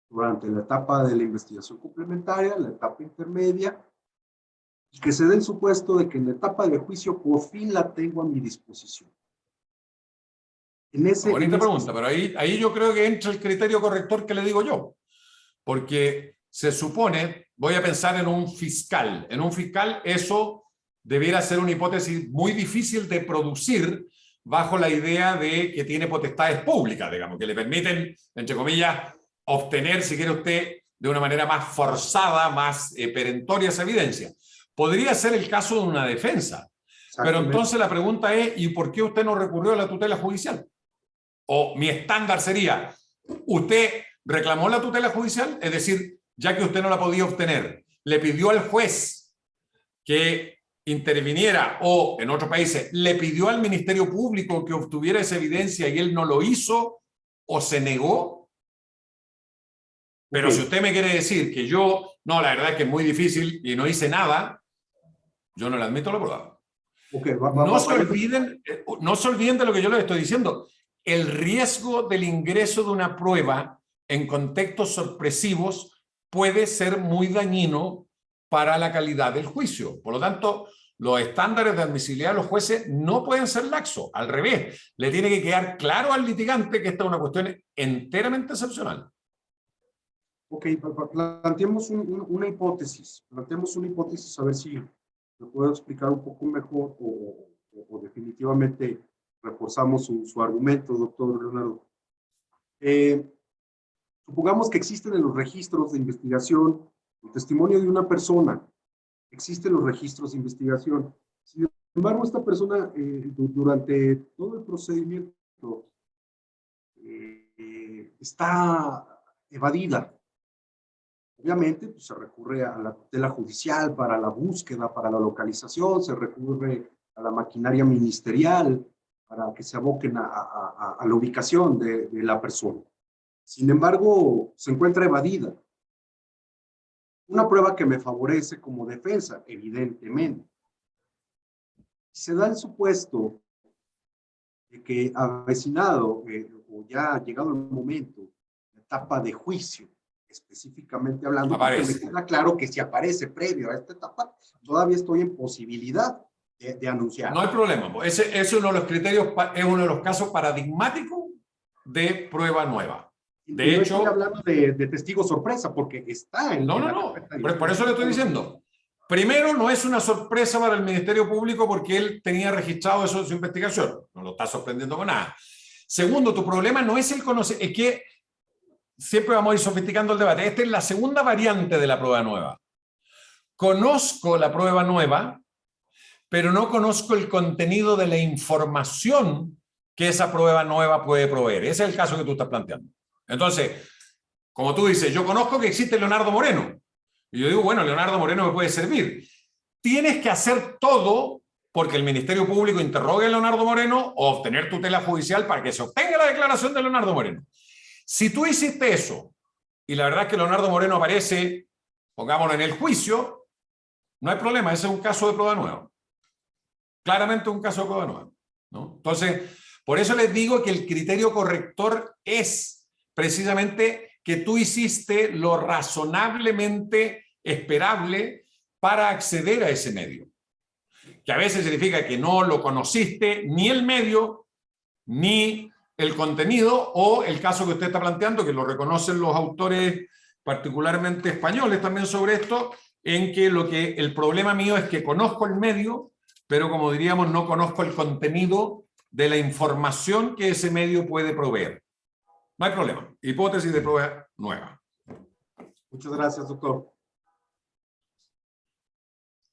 [SPEAKER 8] Durante la etapa de la investigación complementaria, la etapa intermedia, y que se dé el supuesto de que en la etapa de juicio por fin la tengo a mi disposición.
[SPEAKER 2] Bonita pregunta, pero ahí yo creo que entra el criterio corrector que le digo yo. Porque se supone, voy a pensar en un fiscal. En un fiscal eso debiera ser una hipótesis muy difícil de producir bajo la idea de que tiene potestades públicas, digamos, que le permiten, entre comillas, obtener, si quiere usted, de una manera más forzada, más perentoria esa evidencia. Podría ser el caso de una defensa. Pero entonces la pregunta es, ¿y por qué usted no recurrió a la tutela judicial? O mi estándar sería, ¿usted reclamó la tutela judicial? Es decir, ya que usted no la podía obtener, le pidió al juez que interviniera o, en otros países, le pidió al Ministerio Público que obtuviera esa evidencia y él no lo hizo o se negó. Pero si usted me quiere decir que yo, no, la verdad es que es muy difícil y no hice nada, yo no le admito la prueba. No se olviden de lo que yo les estoy diciendo. El riesgo del ingreso de una prueba en contextos sorpresivos puede ser muy dañino para la calidad del juicio. Por lo tanto, los estándares de admisibilidad de los jueces no pueden ser laxos. Al revés, le tiene que quedar claro al litigante que esta es una cuestión enteramente excepcional.
[SPEAKER 8] Ok, planteemos una hipótesis. Planteemos una hipótesis a ver si me puedo explicar un poco mejor o definitivamente reforzamos su argumento, doctor Leonardo. Supongamos que existen en los registros de investigación el testimonio de una persona. Existen los registros de investigación. Sin embargo, esta persona durante todo el procedimiento está evadida. Obviamente, pues, se recurre a la tutela judicial para la búsqueda, para la localización, se recurre a la maquinaria ministerial para que se aboquen a la ubicación de la persona. Sin embargo, se encuentra evadida. Una prueba que me favorece como defensa, evidentemente. Se da el supuesto de que avecinado o ya llegado el momento, la etapa de juicio, específicamente hablando, porque me queda claro que si aparece previo a esta etapa, todavía estoy en posibilidad de anunciar.
[SPEAKER 2] No hay problema. Ese es uno de los criterios, es uno de los casos paradigmáticos de prueba nueva. De hecho,
[SPEAKER 8] estoy hablando de testigo sorpresa, porque está en...
[SPEAKER 2] No. Por eso le estoy diciendo. Primero, no es una sorpresa para el Ministerio Público porque él tenía registrado eso en su investigación. No lo está sorprendiendo con nada. Segundo, tu problema no es el conocimiento, es que siempre vamos a ir sofisticando el debate. Esta es la segunda variante de la prueba nueva. Conozco la prueba nueva, pero no conozco el contenido de la información que esa prueba nueva puede proveer. Ese es el caso que tú estás planteando. Entonces, como tú dices, yo conozco que existe Leonardo Moreno. Y yo digo, bueno, Leonardo Moreno me puede servir. Tienes que hacer todo porque el Ministerio Público interrogue a Leonardo Moreno o obtener tutela judicial para que se obtenga la declaración de Leonardo Moreno. Si tú hiciste eso, y la verdad es que Leonardo Moreno aparece, pongámoslo en el juicio, no hay problema, ese es un caso de prueba nueva. Claramente un caso de prueba nueva, ¿no? Entonces, por eso les digo que el criterio corrector es precisamente que tú hiciste lo razonablemente esperable para acceder a ese medio. Que a veces significa que no lo conociste ni el medio, ni el contenido, o el caso que usted está planteando, que lo reconocen los autores particularmente españoles también sobre esto, en que el problema mío es que conozco el medio, pero como diríamos, no conozco el contenido de la información que ese medio puede proveer. No hay problema. Hipótesis de prueba nueva.
[SPEAKER 8] Muchas gracias, doctor.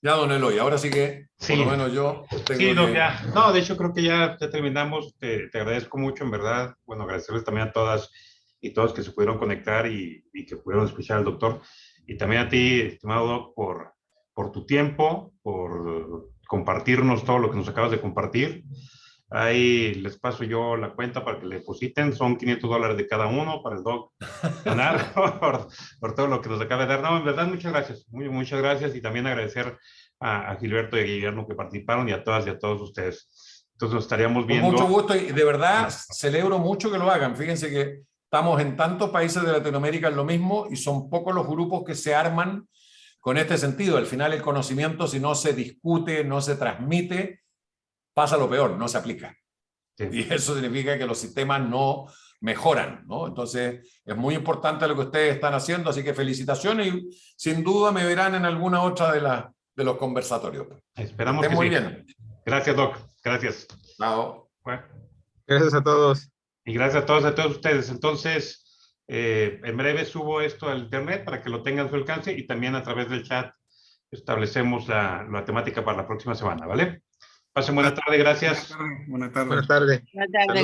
[SPEAKER 2] Ya, don Eloy, ahora sí que,
[SPEAKER 1] sí,
[SPEAKER 2] por lo menos yo tengo
[SPEAKER 1] sí, no, ya. No, de hecho creo que ya terminamos. Te agradezco mucho, en verdad. Bueno, agradecerles también a todas y todos que se pudieron conectar y que pudieron escuchar al doctor. Y también a ti, estimado doc, por tu tiempo, por compartirnos todo lo que nos acabas de compartir. Ahí les paso yo la cuenta para que le depositen. Son $500 de cada uno para el doc ganar por todo lo que nos acaba de dar. No, en verdad, muchas gracias. Muchas gracias. Y también agradecer a Gilberto y a Guillermo que participaron y a todas y a todos ustedes. Entonces nos estaríamos viendo.
[SPEAKER 2] Con mucho gusto y de verdad celebro mucho que lo hagan. Fíjense que estamos en tantos países de Latinoamérica en lo mismo y son pocos los grupos que se arman con este sentido. Al final el conocimiento, si no se discute, no se transmite, pasa lo peor, no se aplica. Sí. Y eso significa que los sistemas no mejoran, ¿no? Entonces, es muy importante lo que ustedes están haciendo, así que felicitaciones y sin duda me verán en alguna otra de los conversatorios.
[SPEAKER 1] Esperamos que
[SPEAKER 2] muy
[SPEAKER 1] sí.
[SPEAKER 2] bien.
[SPEAKER 1] Gracias, doc. Gracias.
[SPEAKER 2] Chao.
[SPEAKER 1] Bueno.
[SPEAKER 4] Gracias a todos.
[SPEAKER 1] Y gracias a todos ustedes. Entonces, en breve subo esto al internet para que lo tengan a su alcance y también a través del chat establecemos la temática para la próxima semana, ¿vale? Pasen buena tarde, gracias.
[SPEAKER 9] Buenas tardes.
[SPEAKER 4] Buenas tardes.
[SPEAKER 10] Buenas tardes.